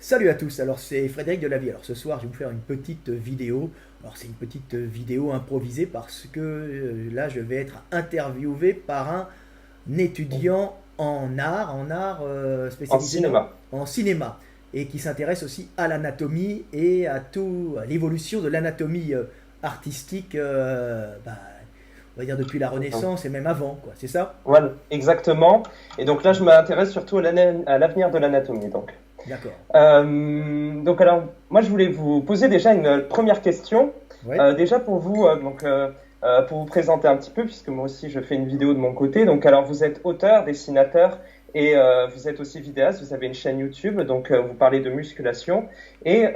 Salut à tous, alors c'est Frédéric Delavie. Alors ce soir je vais vous faire une petite vidéo. Alors c'est une petite vidéo improvisée parce que là je vais être interviewé par un étudiant en art En spécialisé cinéma. en cinéma et qui s'intéresse aussi à l'anatomie et à l'évolution de l'anatomie artistique, on va dire depuis la Donc, Renaissance et même avant, quoi. C'est ça? voilà, exactement. Et donc là, je m'intéresse surtout à l'avenir de l'anatomie. D'accord. Alors, moi, je voulais vous poser déjà une première question. Ouais. Déjà pour vous, pour vous présenter un petit peu, puisque moi aussi, je fais une vidéo de mon côté. Donc, alors, vous êtes auteur, dessinateur et vous êtes aussi vidéaste. Vous avez une chaîne YouTube, donc vous parlez de musculation. Et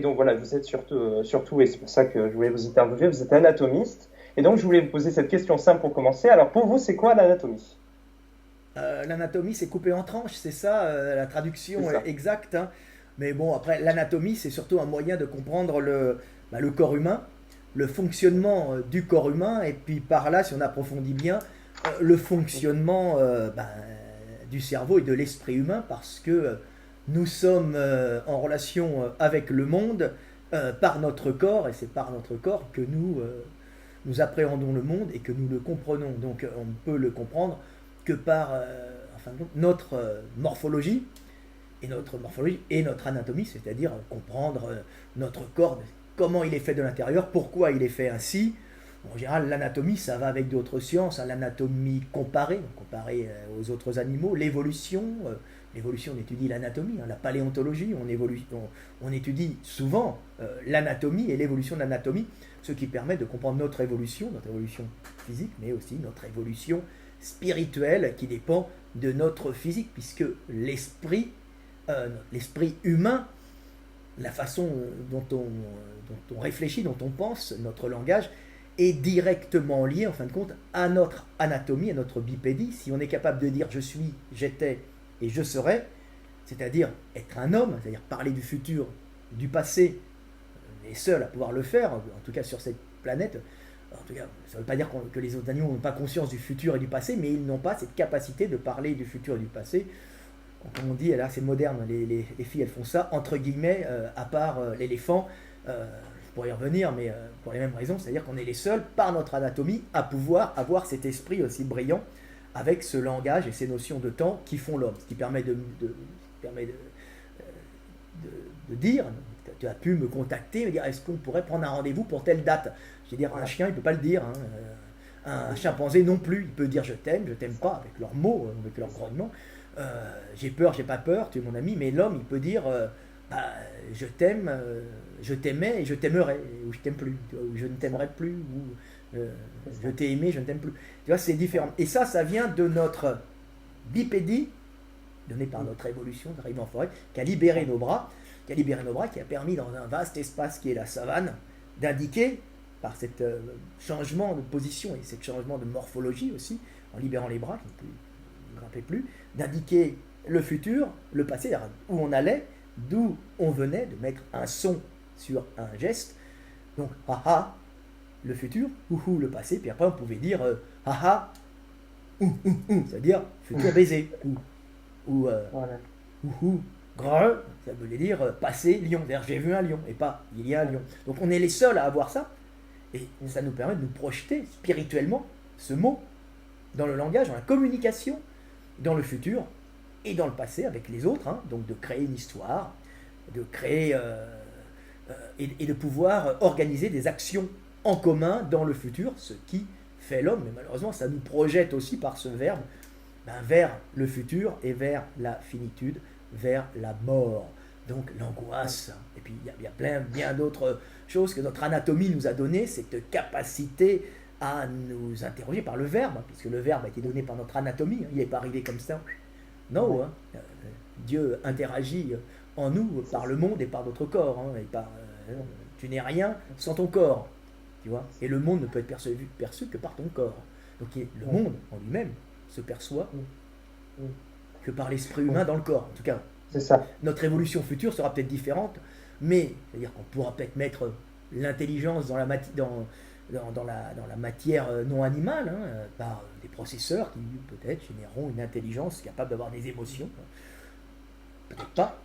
donc voilà, vous êtes surtout, et c'est pour ça que je voulais vous interviewer, vous êtes anatomiste. Et donc, je voulais vous poser cette question simple pour commencer. Alors, pour vous, c'est quoi l'anatomie? L'anatomie, c'est coupé en tranches, c'est ça, la C'est traduction est ça. exacte, hein. Mais bon, après, l'anatomie, c'est surtout un moyen de comprendre le corps humain, le fonctionnement du corps humain, et puis par là, si on approfondit bien, le fonctionnement du cerveau et de l'esprit humain, parce que nous sommes en relation avec le monde par notre corps, et c'est par notre corps que nous appréhendons le monde et que nous le comprenons. Donc on ne peut le comprendre que par notre morphologie et notre anatomie, c'est-à-dire comprendre notre corps, comment il est fait de l'intérieur, pourquoi il est fait ainsi. En général, l'anatomie, ça va avec d'autres sciences, hein, l'anatomie comparée aux autres animaux, l'évolution, on étudie l'anatomie, hein, la paléontologie, on étudie souvent l'anatomie et l'évolution de l'anatomie, ce qui permet de comprendre notre évolution physique, mais aussi notre évolution spirituelle qui dépend de notre physique, puisque l'esprit humain, la façon dont on réfléchit, dont on pense, notre langage, est directement lié, en fin de compte, à notre anatomie, à notre bipédie. Si on est capable de dire je suis, j'étais et je serai, c'est-à-dire être un homme, c'est-à-dire parler du futur, du passé, on est seul à pouvoir le faire, en tout cas sur cette planète. En tout cas, ça ne veut pas dire que les autres animaux n'ont pas conscience du futur et du passé, mais ils n'ont pas cette capacité de parler du futur et du passé. Comme on dit, là c'est moderne, les filles elles font ça, entre guillemets, à part l'éléphant, je pourrais y revenir, mais pour les mêmes raisons, c'est-à-dire qu'on est les seuls, par notre anatomie, à pouvoir avoir cet esprit aussi brillant, avec ce langage et ces notions de temps qui font l'homme, ce qui permet de dire, tu as pu me contacter, me dire est-ce qu'on pourrait prendre un rendez-vous pour telle date. Je veux dire, un chien il ne peut pas le dire, hein. Un chimpanzé non plus, il peut dire je t'aime pas, avec leurs mots, avec leurs grognements. J'ai peur, j'ai pas peur, tu es mon ami, mais l'homme il peut dire bah, je t'aime, je t'aimais et je t'aimerai, ou je t'aime plus, ou je ne t'aimerai plus, ou je t'ai aimé, je ne t'aime plus. Tu vois, c'est différent. Et ça vient de notre bipédie, donnée par notre évolution d'arriver en forêt, qui a permis dans un vaste espace qui est la savane, d'indiquer, par cet changement de position et ce changement de morphologie aussi, en libérant les bras, qui ne grimpaient plus, d'indiquer le futur, le passé, où on allait, d'où on venait, de mettre un son sur un geste. Donc, haha, le futur, ouhou, le passé, puis après on pouvait dire haha, c'est-à-dire futur baiser, ou Voilà. ouhou, grrr, ça voulait dire passé lion, c'est-à-dire j'ai vu un lion, et pas il y a un lion. Donc on est les seuls à avoir ça, et ça nous permet de nous projeter spirituellement ce mot dans le langage, dans la communication, dans le futur et dans le passé avec les autres, hein, donc de créer une histoire, de créer et de pouvoir organiser des actions en commun dans le futur, ce qui fait l'homme, mais malheureusement ça nous projette aussi par ce verbe vers le futur et vers la finitude, vers la mort. Donc l'angoisse, et puis il y a bien d'autres choses que notre anatomie nous a donné, cette capacité à nous interroger par le verbe, puisque le verbe a été donné par notre anatomie, il n'est pas arrivé comme ça. Non, hein. Dieu interagit en nous par le monde et par notre corps, hein, et par, tu n'es rien sans ton corps, tu vois. Et le monde ne peut être perçu que par ton corps. Donc le monde en lui-même se perçoit que par l'esprit humain dans le corps. En tout cas, C'est ça. notre évolution future sera peut-être différente, mais c'est-à-dire qu'on pourra peut-être mettre l'intelligence dans la matière non animale, hein, par des processeurs qui peut-être généreront une intelligence capable d'avoir des émotions. Peut-être pas.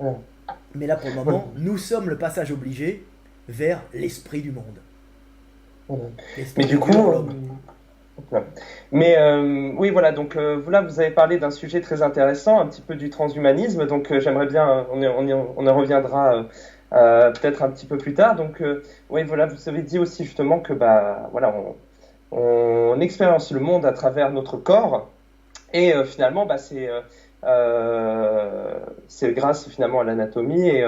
Mais là, pour le moment, nous sommes le passage obligé vers l'esprit du monde. Mais du coup, oui, voilà, donc là, vous avez parlé d'un sujet très intéressant, un petit peu du transhumanisme, donc j'aimerais bien, on en reviendra peut-être un petit peu plus tard. Donc, oui, voilà, vous avez dit aussi justement que, bah, voilà, on expérience le monde à travers notre corps, et finalement, bah, c'est grâce finalement à l'anatomie et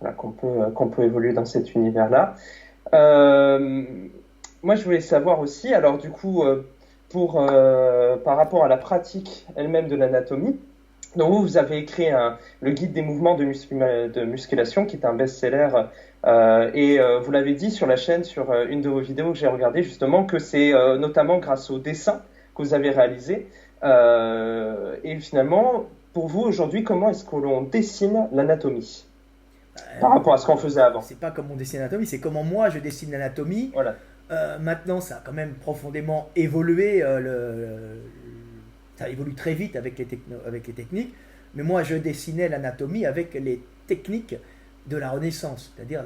voilà, qu'on peut évoluer dans cet univers-là. Euh, Moi, je voulais savoir aussi, alors du coup, par rapport à la pratique elle-même de l'anatomie, donc vous avez écrit le guide des mouvements de musculation, qui est un best-seller, et vous l'avez dit sur la chaîne, sur une de vos vidéos que j'ai regardé justement, que c'est notamment grâce au dessin que vous avez réalisé. Et finalement, pour vous aujourd'hui, comment est-ce que l'on dessine l'anatomie par rapport à ce qu'on faisait avant? C'est pas comme on dessine l'anatomie, c'est comment moi je dessine l'anatomie. Voilà. Maintenant, ça a quand même profondément évolué. Ça évolue très vite avec les techniques. Mais moi, je dessinais l'anatomie avec les techniques de la Renaissance, c'est-à-dire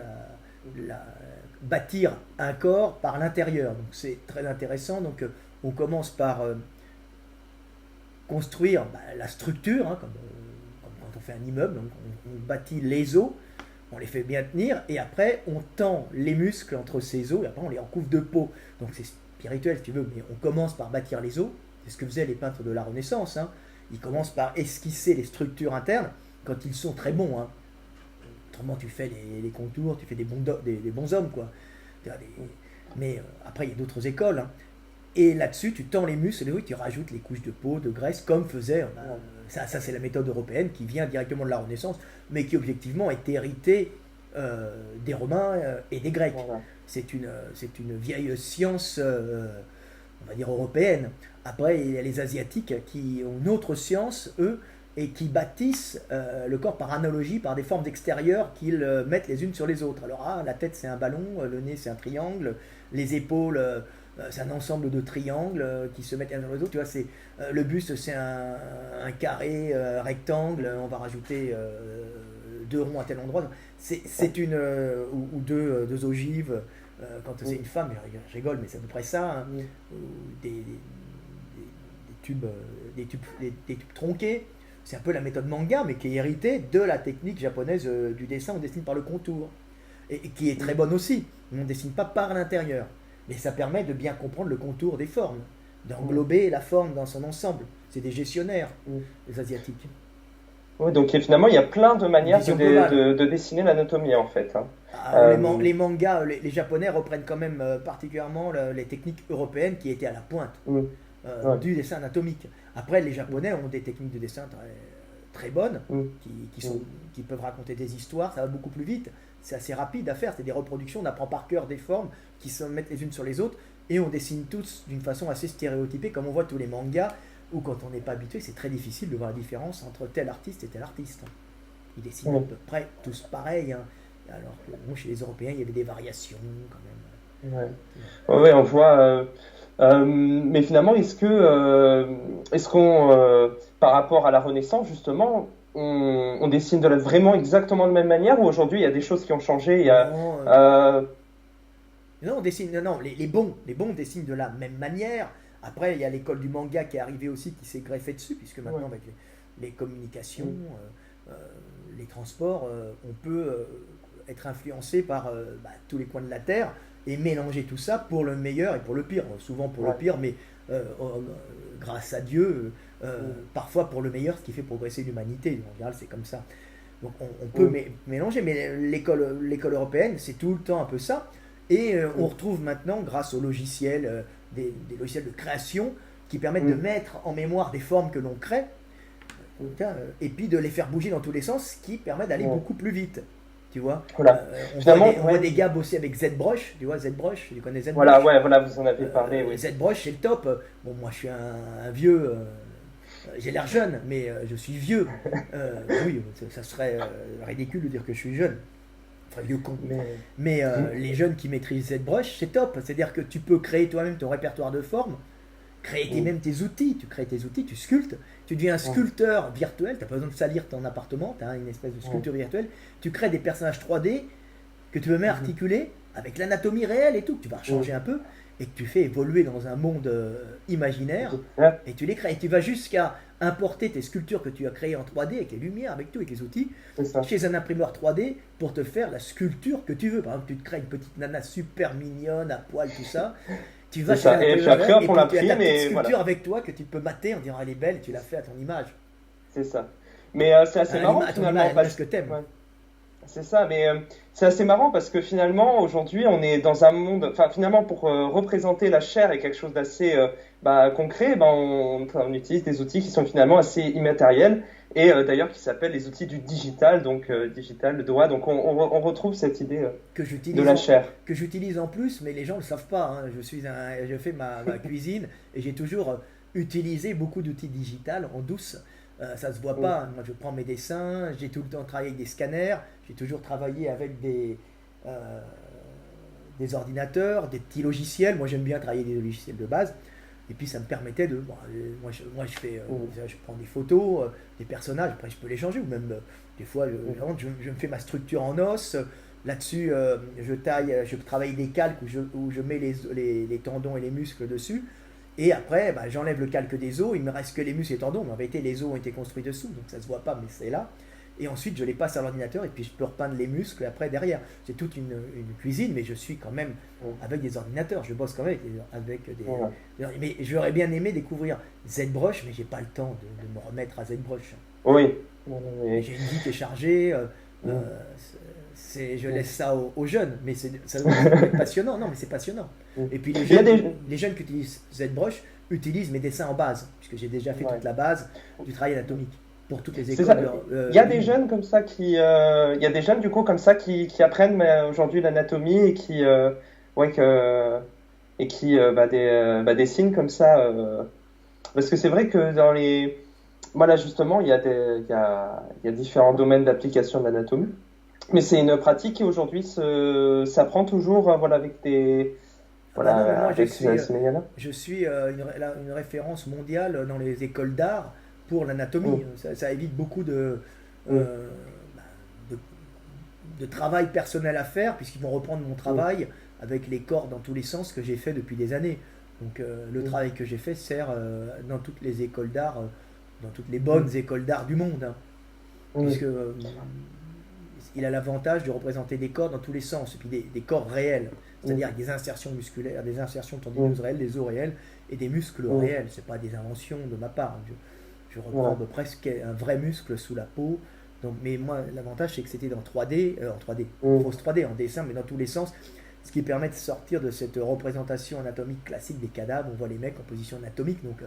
bâtir un corps par l'intérieur. Donc, c'est très intéressant. Donc, on commence par construire la structure, hein, comme quand on fait un immeuble. Donc, on bâtit les os. On les fait bien tenir et après on tend les muscles entre ces os et après on les recouvre de peau. Donc c'est spirituel si tu veux, mais on commence par bâtir les os. C'est ce que faisaient les peintres de la Renaissance. Hein. Ils commencent par esquisser les structures internes quand ils sont très bons. Hein. Autrement tu fais les contours, tu fais des bons hommes quoi. Mais après il y a d'autres écoles. Hein. Et là-dessus tu tends les muscles et oui, tu rajoutes les couches de peau, de graisse comme faisait. Ça c'est la méthode européenne qui vient directement de la Renaissance, mais qui objectivement est héritée des Romains et des Grecs. Voilà. C'est une vieille science, on va dire européenne. Après, il y a les Asiatiques qui ont une autre science, eux, et qui bâtissent le corps par analogie, par des formes extérieures qu'ils mettent les unes sur les autres. Alors, la tête c'est un ballon, le nez c'est un triangle, les épaules... c'est un ensemble de triangles qui se mettent l'un dans les autres. Tu vois, le buste, c'est un carré rectangle. On va rajouter 2 ronds à tel endroit. C'est une ou deux ogives. Quand c'est une femme, je rigole, mais c'est à peu près ça. Hein, des tubes tronqués. C'est un peu la méthode manga, mais qui est héritée de la technique japonaise du dessin. On dessine par le contour et qui est très bonne aussi. Mais on ne dessine pas par l'intérieur. Mais ça permet de bien comprendre le contour des formes, d'englober la forme dans son ensemble. C'est des gestionnaires, les Asiatiques. Oui, donc finalement, il y a plein de manières de dessiner l'anatomie, en fait. Hein. Les mangas, les Japonais reprennent quand même particulièrement les techniques européennes qui étaient à la pointe du dessin anatomique. Après, les Japonais ont des techniques de dessin très bonnes, qui peuvent raconter des histoires, ça va beaucoup plus vite. C'est assez rapide à faire, c'est des reproductions, on apprend par cœur des formes qui se mettent les unes sur les autres et on dessine tous d'une façon assez stéréotypée, comme on voit tous les mangas, où quand on n'est pas habitué, c'est très difficile de voir la différence entre tel artiste et tel artiste. Ils dessinent à peu près tous pareil, hein. Alors que bon, chez les Européens, il y avait des variations quand même. Ouais, on voit... mais finalement, est-ce qu'on, par rapport à la Renaissance, justement, on dessine vraiment exactement de la même manière ou aujourd'hui il y a des choses qui ont changé? Non, on dessine. Non, les bons dessinent de la même manière. Après, il y a l'école du manga qui est arrivée aussi, qui s'est greffée dessus, puisque maintenant, avec les communications, les transports, on peut être influencé par tous les coins de la Terre et mélanger tout ça pour le meilleur et pour le pire. Souvent pour le pire, mais grâce à Dieu, parfois pour le meilleur, ce qui fait progresser l'humanité. En général, c'est comme ça. Donc on peut mélanger, mais l'école européenne, c'est tout le temps un peu ça. Et on retrouve maintenant, grâce aux logiciels, des logiciels de création qui permettent de mettre en mémoire des formes que l'on crée, et puis de les faire bouger dans tous les sens, ce qui permet d'aller beaucoup plus vite. Tu vois, voilà. on voit des gars bosser avec ZBrush, tu vois, ZBrush, tu connais ZBrush? Voilà, vous en avez parlé, oui. ZBrush, c'est le top. Bon, moi, je suis un vieux, j'ai l'air jeune, mais je suis vieux. Oui, ça serait ridicule de dire que je suis jeune. Enfin, vieux con. Mais les jeunes qui maîtrisent ZBrush, c'est top. C'est-à-dire que tu peux créer toi-même ton répertoire de formes, créer même tes outils, tu crées tes outils, tu sculptes, tu deviens un sculpteur virtuel, tu n'as pas besoin de salir ton appartement, tu as une espèce de sculpture virtuelle, tu crées des personnages 3D que tu peux même articuler avec l'anatomie réelle et tout, que tu vas changer un peu, et que tu fais évoluer dans un monde imaginaire, et tu les crées. Et tu vas jusqu'à importer tes sculptures que tu as créées en 3D, avec les lumières, avec tout, avec les outils, chez un imprimeur 3D pour te faire la sculpture que tu veux. Par exemple, tu te crées une petite nana super mignonne, à poil, tout ça. Tu vas chez un imprimeur et puis tu as ta petite sculpture avec toi que tu peux mater en disant elle est belle, et tu l'as fait à ton image. C'est ça. Mais c'est assez marrant finalement. Parce que t'aimes. C'est ça, mais c'est assez marrant parce que finalement, aujourd'hui, on est dans un monde. Enfin, finalement, pour représenter la chair et quelque chose d'assez concret, on utilise des outils qui sont finalement assez immatériels et d'ailleurs qui s'appellent les outils du digital, donc digital, le doigt. Donc, on retrouve cette idée de la chair. Que j'utilise en plus, mais les gens ne le savent pas. Hein. Je fais ma cuisine et j'ai toujours utilisé beaucoup d'outils digitales en douce. Ça se voit pas. Moi, je prends mes dessins, j'ai tout le temps travaillé avec des scanners, j'ai toujours travaillé avec des ordinateurs, des petits logiciels. Moi, j'aime bien travailler des logiciels de base. Et puis, ça me permettait de. Moi, je prends des photos, des personnages. Après, je peux les changer. Ou même, des fois, je me fais ma structure en os. Là-dessus, je travaille des calques où je mets les tendons et les muscles dessus. Et après, j'enlève le calque des os, il me reste que les muscles et les tendons, mais en vérité, les os ont été construits dessous, donc ça ne se voit pas, mais c'est là. Et ensuite, je les passe à l'ordinateur, et puis je peux repeindre les muscles après derrière. C'est toute une cuisine, mais je suis quand même avec des ordinateurs, je bosse quand même avec des. Mais j'aurais bien aimé découvrir ZBrush, mais j'ai pas le temps de me remettre à ZBrush. Oui. J'ai une vie qui est chargée. Je laisse ça aux jeunes, mais ça doit être passionnant. Non, mais c'est passionnant. Et puis les jeunes qui utilisent ZBrush utilisent mes dessins en base, puisque j'ai déjà fait toute la base du travail anatomique pour toutes les écoles. Il y a des jeunes comme ça il y a des jeunes du coup comme ça qui apprennent aujourd'hui l'anatomie et qui dessinent comme ça. Parce que c'est vrai que dans les voilà justement il y a différents domaines d'application de l'anatomie. Mais c'est une pratique qui aujourd'hui s'apprend toujours avec des. Moi, je suis une référence mondiale dans les écoles d'art pour l'anatomie. Ça évite beaucoup de travail personnel à faire, puisqu'ils vont reprendre mon travail avec les corps dans tous les sens que j'ai fait depuis des années. Donc le travail que j'ai fait sert dans toutes les écoles d'art, dans toutes les bonnes écoles d'art du monde. Hein, puisque il a l'avantage de représenter des corps dans tous les sens, et puis des corps réels, c'est-à-dire avec des insertions musculaires, des insertions tendineuses réelles, des os réels et des muscles réels. C'est pas des inventions de ma part. Je reprends presque un vrai muscle sous la peau. Donc, mais moi, l'avantage, c'est que c'était en 3D, fausse 3D, en dessin, mais dans tous les sens, ce qui permet de sortir de cette représentation anatomique classique des cadavres. On voit les mecs en position anatomique, donc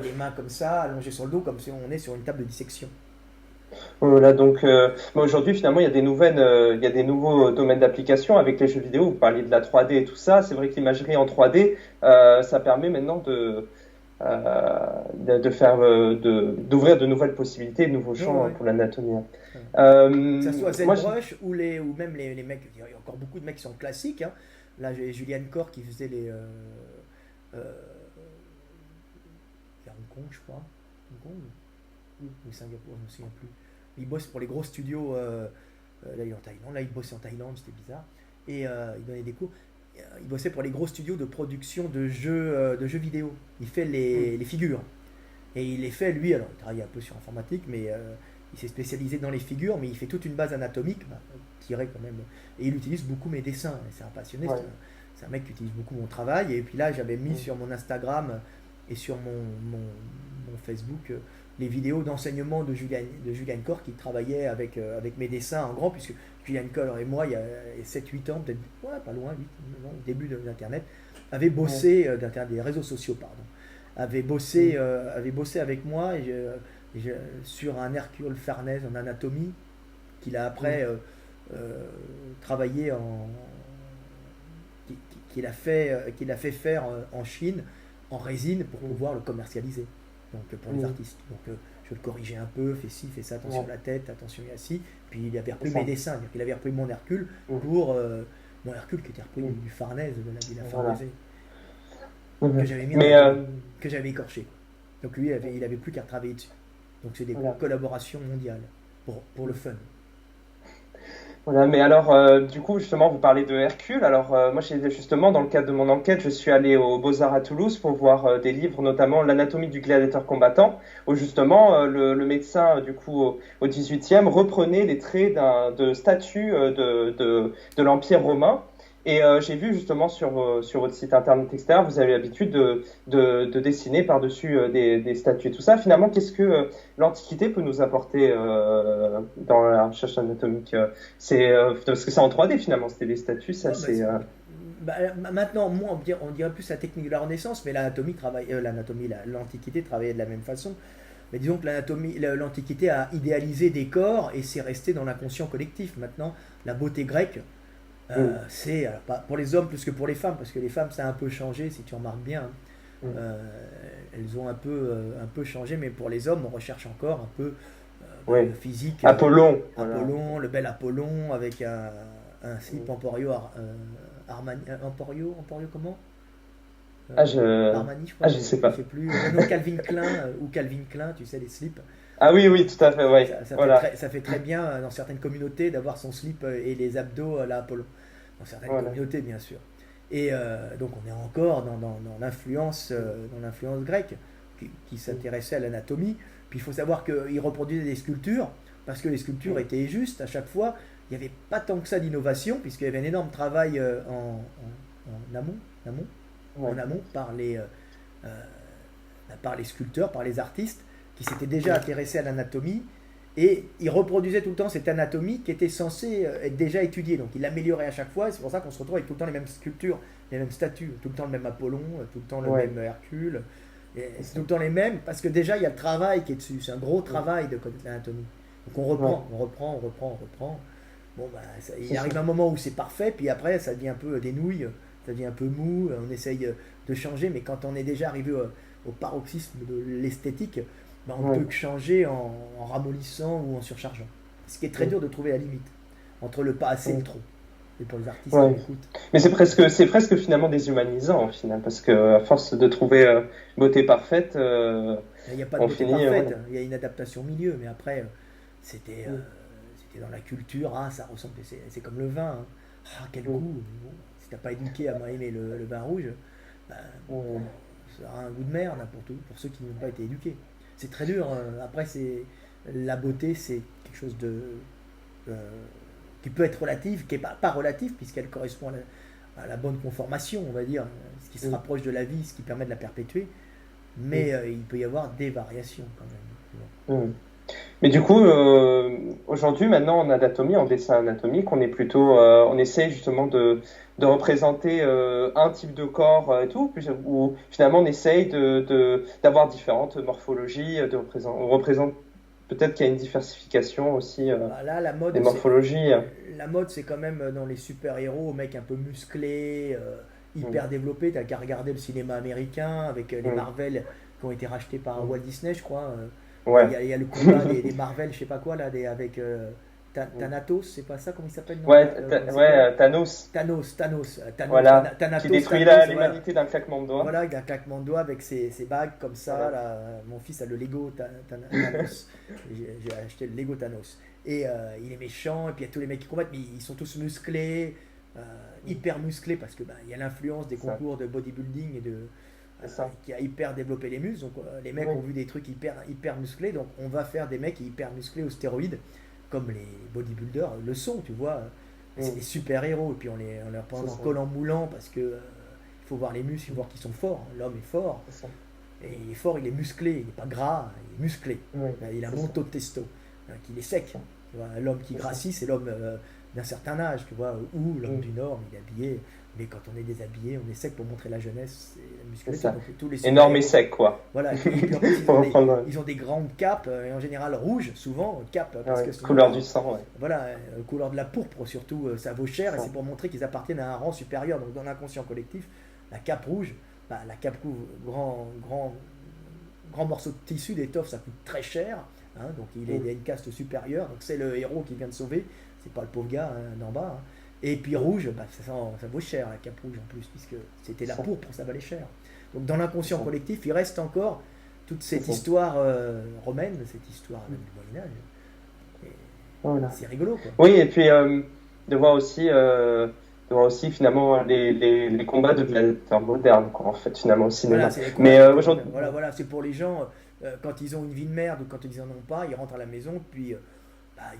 les mains comme ça, allongées sur le dos, comme si on est sur une table de dissection. Voilà, donc aujourd'hui finalement il y a des nouveaux domaines d'application avec les jeux vidéo. Vous parliez de la 3D et tout ça. C'est vrai que l'imagerie en 3D, ça permet maintenant d'ouvrir de nouvelles possibilités, de nouveaux champs pour l'anatomie. Que ça soit ZBrush ou même les mecs, il y a encore beaucoup de mecs qui sont classiques. Hein. Là j'ai Julian Core qui faisait les à Hong Kong, je crois. Hong Kong ou Singapour, je ne me souviens plus. Il bosse pour les gros studios. Là, il est en Thaïlande. Là, il bossait en Thaïlande, c'était bizarre. Et il donnait des cours. Il bossait pour les gros studios de production de jeux vidéo. Il fait les figures. Et il les fait, lui, alors il travaille un peu sur informatique, mais il s'est spécialisé dans les figures, mais il fait toute une base anatomique, tirée quand même. Et il utilise beaucoup mes dessins. C'est un passionné, c'est un mec qui utilise beaucoup mon travail. Et puis là, j'avais mis sur mon Instagram et sur mon Facebook les vidéos d'enseignement de Julian Core qui travaillait avec mes dessins en grand, puisque Julian Core et moi, il y a 7-8 ans, peut-être pas loin, 8 ans, au début de l'Internet, avait bossé, des réseaux sociaux, pardon, avait bossé avec moi sur un Hercule Farnèse en anatomie, qu'il a après travaillé qu'il a fait faire en Chine en résine pour pouvoir le commercialiser. Donc pour les artistes. Donc je le corrigeais un peu, fais ci, fais ça, attention à la tête, attention à ci. Puis il avait repris mes dessins, c'est-à-dire qu'il avait repris mon Hercule pour mon Hercule qui était repris du Farnèse, de la Farnèse. Mhm. que j'avais mis en Mais atelier, que j'avais écorché. Donc lui, il avait plus qu'à travailler dessus. Donc c'est des voilà. collaborations mondiales pour le fun. Voilà, mais alors, du coup, justement, vous parlez de Hercule. Alors, moi, justement, dans le cadre de mon enquête, je suis allé aux Beaux-Arts à Toulouse pour voir des livres, notamment L'anatomie du gladiateur combattant, où justement, le médecin, du coup, au 18e, reprenait les traits de statues de l'Empire romain. Et j'ai vu justement sur votre site internet, etc., vous avez l'habitude de dessiner par-dessus des statues et tout ça. Finalement, qu'est-ce que l'Antiquité peut nous apporter dans la recherche anatomique? Parce que c'est en 3D finalement, c'était des statues, ça Ouais, bah, c'est. maintenant, moi, on dirait plus la technique de la Renaissance, mais l'Antiquité travaillait de la même façon. Mais disons que l'Antiquité a idéalisé des corps et c'est resté dans l'inconscient collectif. Maintenant, la beauté grecque, Mm, c'est alors, pas pour les hommes plus que pour les femmes, parce que les femmes ça a un peu changé, si tu remarques bien. mm. Euh, Elles ont un peu changé, mais pour les hommes, on recherche encore un peu Oui, le physique, Apollon, voilà. Apollon, le bel Apollon avec un slip Emporio, Armani, Emporio comment Ah je, Armani, je ah crois, je sais je pas. sais plus. Non, Calvin Klein ou Calvin Klein, tu sais, les slips. Ah oui oui tout à fait, oui, voilà, Ça fait très bien dans certaines communautés d'avoir son slip et les abdos à la Apollon. Dans certaines voilà. communautés, bien sûr. Et donc, on est encore dans l'influence grecque qui Mm, s'intéressait à l'anatomie. Puis, il faut savoir qu'ils reproduisaient des sculptures parce que les sculptures mm, étaient justes à chaque fois. Il n'y avait pas tant que ça d'innovation, puisqu'il y avait un énorme travail en amont, amont, en ouais, amont euh, par les sculpteurs, par les artistes, qui s'étaient déjà mm, intéressés à l'anatomie, et ils reproduisaient tout le temps cette anatomie qui était censée être déjà étudiée. Donc ils l'amélioraient à chaque fois, et c'est pour ça qu'on se retrouve avec tout le temps les mêmes sculptures, les mêmes statues, tout le temps le même Apollon, tout le temps le ouais, même Hercule. Et c'est c'est ça. tout le temps les mêmes, parce que déjà il y a le travail qui est dessus, c'est un gros Mm, travail de connaître l'anatomie. Donc on ouais, reprend, on reprend, on reprend, on reprend. Bon, bah, c'est il ça. arrive un moment où c'est parfait, puis après ça devient un peu des nouilles, ça devient un peu mou, on essaye de changer, mais quand on est déjà arrivé au paroxysme de l'esthétique, ben, on ne peut Ouais, que changer en ramollissant ou en surchargeant. Ce qui est très mm, dur de trouver la limite entre le pas assez et le ouais, trop. Et pour les artistes qui ouais. m'écoutent, Mais c'est presque finalement déshumanisant au final, parce que à force de trouver beauté parfaite, il n'y a pas de on beauté finit, parfaite, voilà. il y a une adaptation au milieu, mais après, c'était Mm, c'était dans la culture, ah, ça ressemble, c'est comme le vin, hein. Ah, quel mm, goût! Bon, si t'as pas éduqué à aimer le vin rouge, ben, mm, ça aura un goût de merde hein, pour ceux qui n'ont pas été éduqués. C'est très dur. Après, la beauté, c'est quelque chose euh, qui peut être relative, qui n'est pas relative, puisqu'elle correspond à la bonne conformation, on va dire, ce qui se mm, rapproche de la vie, ce qui permet de la perpétuer. mm, Mais il peut y avoir des variations quand même. mm. Mais du coup, aujourd'hui, maintenant, en anatomie, en dessin anatomique, on est plutôt, on essaie justement de représenter un type de corps et tout, ou finalement on essaye d'avoir différentes morphologies, on représente peut-être qu'il y a une diversification aussi Bah là, des morphologies. la mode, c'est quand même dans les super-héros, mecs un peu musclés, Mm, hyper développés. T'as qu'à regarder le cinéma américain avec les mm, Marvel qui ont été rachetés par mm. Walt Disney, je crois. Ouais. Il y a le combat des Marvel, je sais pas quoi, là, avec Mm. Thanatos, c'est pas ça, comment il s'appelle, non? Ouais, Comment il s'appelle? ouais, Thanos, voilà, qui détruit Voilà. l'humanité d'un claquement de doigts. Voilà, avec un claquement de doigts avec ses bagues comme ça. Voilà, Là. Mon fils a le Lego Thanos. J'ai acheté le Lego Thanos. Et il est méchant, et puis il y a tous les mecs qui combattent, mais ils sont tous musclés, euh, mm, hyper musclés, parce que il y a l'influence des c'est ça, concours de bodybuilding c'est ça. qui a hyper développé les muscles. Donc les mecs Oui. ont vu des trucs hyper musclés, donc on va faire des mecs hyper musclés aux stéroïdes, comme les bodybuilders le sont, tu vois. C'est Mm, des super héros, et puis on leur prend c'est en ça, collant moulant, parce que il faut voir les muscles, il faut mm, voir qu'ils sont forts. L'homme est fort, c'est ça. et il est fort, il est musclé, il n'est pas gras, il est musclé. Oui, Il a un c'est bon ça. taux de testo, il est sec. Ça, Tu vois, l'homme qui c'est ça. grassit, c'est l'homme d'un certain âge, tu vois, ou l'homme Mm, du Nord, il est habillé. Mais quand on est déshabillé, on est sec pour montrer la jeunesse et la c'est muscularité. ça. Donc tous les Énorme et super-héros, sec, quoi. voilà. Et puis en plus, Pour reprendre. ils ont des grandes capes, et en général rouges, souvent, capes, parce Ouais, que sinon, couleur du sang, ouais. voilà, couleur de la pourpre surtout, ça vaut cher et Ça. c'est pour montrer qu'ils appartiennent à un rang supérieur. Donc dans l'inconscient collectif, la cape rouge, la cape rouge, grand morceau de tissu, d'étoffe, ça coûte très cher. Hein, donc Mm, il a une caste supérieure, donc c'est le héros qui vient de sauver, c'est pas le pauvre gars d'en bas. Et puis rouge, ça vaut cher la cape rouge en plus, puisque c'était la ça. pourpre, ça valait cher. Donc dans l'inconscient collectif, il reste encore toute cette histoire romaine, cette histoire même du Moyen-Âge. Voilà. C'est rigolo, quoi. Oui, et puis de voir aussi finalement les combats de gladiateurs modernes, quoi, en fait, finalement, au cinéma. Voilà, c'est les Mais combats. aujourd'hui, Voilà, c'est pour les gens, quand ils ont une vie de merde ou quand ils en ont pas, ils rentrent à la maison, puis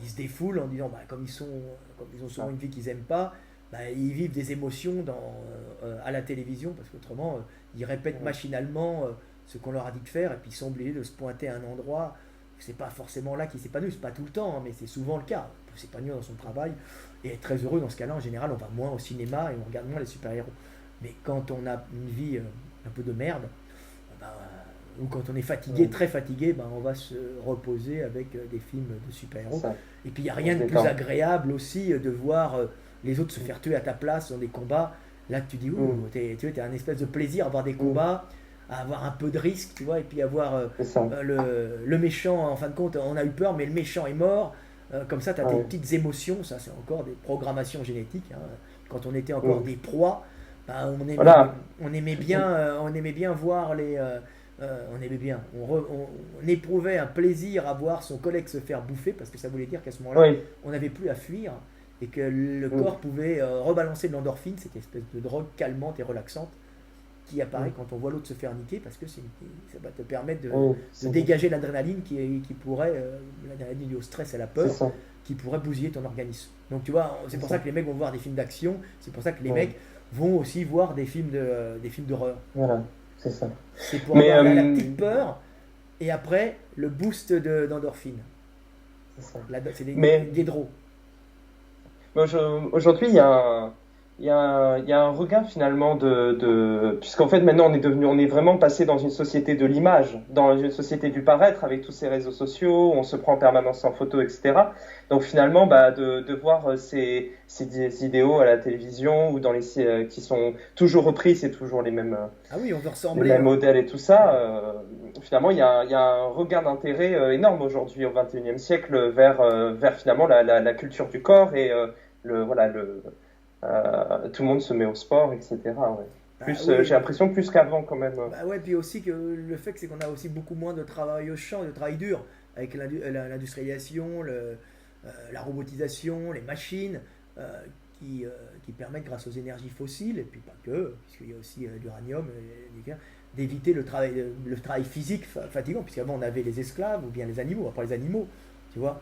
ils se défoulent en disant, comme ils ont souvent une vie qu'ils aiment pas, ils vivent des émotions à la télévision, parce qu'autrement, ils répètent machinalement ce qu'on leur a dit de faire, et puis ils sont obligés de se pointer à un endroit. C'est pas forcément là qu'ils s'épanouissent, c'est pas tout le temps, hein, mais c'est souvent le cas. On peut s'épanouir dans son travail et être très heureux dans ce cas-là. En général, on va moins au cinéma et on regarde moins les super-héros. Mais quand on a une vie un peu de merde, ou quand on est fatigué, très fatigué, on va se reposer avec des films de super-héros. Et puis il n'y a rien de plus agréable aussi de voir les autres se faire tuer à ta place dans des combats. Là, tu dis, tu as un espèce de plaisir à avoir des combats, à avoir un peu de risque, tu vois, et puis avoir le méchant, en fin de compte, on a eu peur, mais le méchant est mort. Comme ça, tu as des petites émotions, ça c'est encore des programmations génétiques. Hein. Quand on était encore des proies, on aimait bien voir les... on éprouvait un plaisir à voir son collègue se faire bouffer, parce que ça voulait dire qu'à ce moment-là, on n'avait plus à fuir, et que le corps pouvait rebalancer de l'endorphine, cette espèce de drogue calmante et relaxante, qui apparaît quand on voit l'autre se faire niquer, parce que ça va te permettre de dégager l'adrénaline qui pourrait, l'adrénaline liée au stress et à la peur, qui pourrait bousiller ton organisme. Donc tu vois, c'est pour ça que les mecs vont voir des films d'action, c'est pour ça que les mecs vont aussi voir des films d'horreur. Voilà, c'est ça. C'est pour avoir la petite peur, et après, le boost d'endorphine. C'est ça. C'est des draws. Aujourd'hui, il y a un regain finalement puisqu'en fait maintenant on est vraiment passé dans une société de l'image, dans une société du paraître avec tous ces réseaux sociaux, on se prend en permanence en photo, etc. Donc finalement, de voir ces idéaux à la télévision ou qui sont toujours repris, c'est toujours les mêmes. On veut ressembler. Les mêmes modèles et tout ça. Finalement, il y a un regain d'intérêt énorme aujourd'hui au XXIe siècle vers finalement la culture du corps et tout le monde se met au sport, etc. J'ai l'impression plus qu'avant quand même. Puis aussi que le fait que c'est qu'on a aussi beaucoup moins de travail au champ, de travail dur, avec l'industrialisation, la robotisation, les machines, qui permettent, grâce aux énergies fossiles, et puis pas que, puisqu'il y a aussi l'uranium, d'éviter le travail physique fatigant, puisqu'avant on avait les esclaves ou bien les animaux, pas les animaux, tu vois.